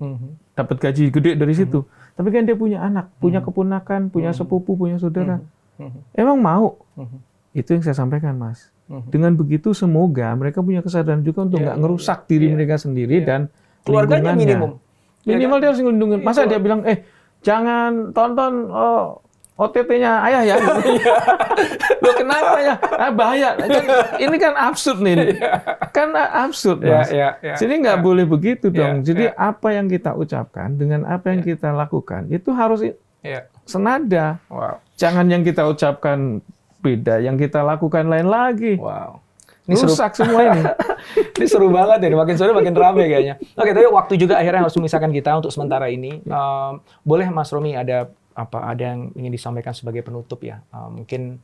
dapat gaji gede dari situ. Tapi kan dia punya anak, punya keponakan, punya sepupu, punya saudara. Emang mau? Itu yang saya sampaikan, Mas. Dengan begitu semoga mereka punya kesadaran juga untuk nggak ngerusak diri mereka sendiri dan keluarganya minimum. Minimal dia harus ngelindungin. Masa dia bilang, jangan tonton OTT-nya ayah ya. Loh kenapa ya? Bahaya. Ini kan absurd nih. Kan absurd, Mas. Jadi nggak boleh begitu dong. Jadi apa yang kita ucapkan dengan apa yang kita lakukan itu harus senada. Jangan yang kita ucapkan beda, yang kita lakukan lain lagi. Ini rusak semua ini. Ini seru banget ya, makin sore makin rame kayaknya. Oke, tapi waktu juga akhirnya harus memisahkan kita untuk sementara ini. Boleh Mas Romi ada yang ingin disampaikan sebagai penutup ya? Mungkin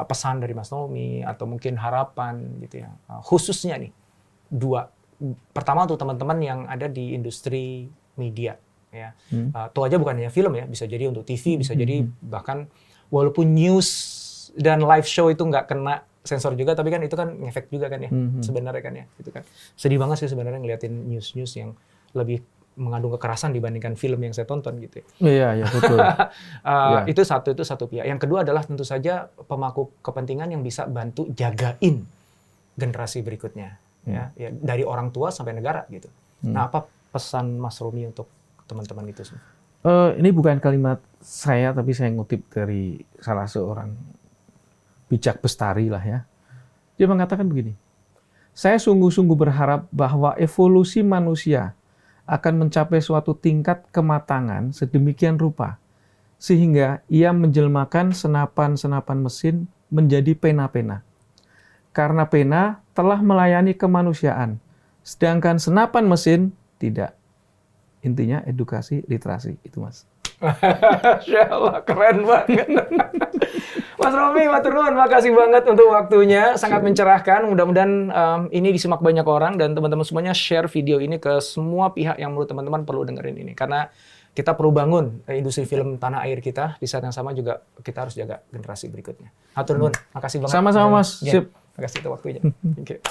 pesan dari Mas Romi atau mungkin harapan gitu ya. Khususnya nih, 2. Pertama untuk teman-teman yang ada di industri media ya. Itu aja bukan hanya film ya, bisa jadi untuk TV, bisa jadi bahkan walaupun news dan live show itu nggak kena sensor juga, tapi kan itu kan ngefek juga kan ya, sebenarnya kan ya, gitu kan. Sedih banget sih sebenarnya ngeliatin news-news yang lebih mengandung kekerasan dibandingkan film yang saya tonton gitu. Iya, betul. Itu satu pihak. Yang kedua adalah tentu saja pemangku kepentingan yang bisa bantu jagain generasi berikutnya, ya dari orang tua sampai negara gitu. Nah, apa pesan Mas Romi untuk teman-teman itu semua? Ini bukan kalimat saya, tapi saya ngutip dari salah seorang bijak bestari lah ya. Dia mengatakan begini, saya sungguh-sungguh berharap bahwa evolusi manusia akan mencapai suatu tingkat kematangan sedemikian rupa, sehingga ia menjelmakan senapan-senapan mesin menjadi pena-pena. Karena pena telah melayani kemanusiaan, sedangkan senapan mesin tidak. Intinya edukasi, literasi, itu Mas. Masya Allah, keren banget. Mas Romi, matur nuwun, makasih banget untuk waktunya, sangat mencerahkan. Mudah-mudahan ini disimak banyak orang dan teman-teman semuanya share video ini ke semua pihak yang menurut teman-teman perlu dengerin ini. Karena kita perlu bangun industri film tanah air kita, di saat yang sama juga kita harus jaga generasi berikutnya. Matur nuwun, makasih banget. Sama-sama Mas. Sip. Makasih untuk waktunya. Thank you.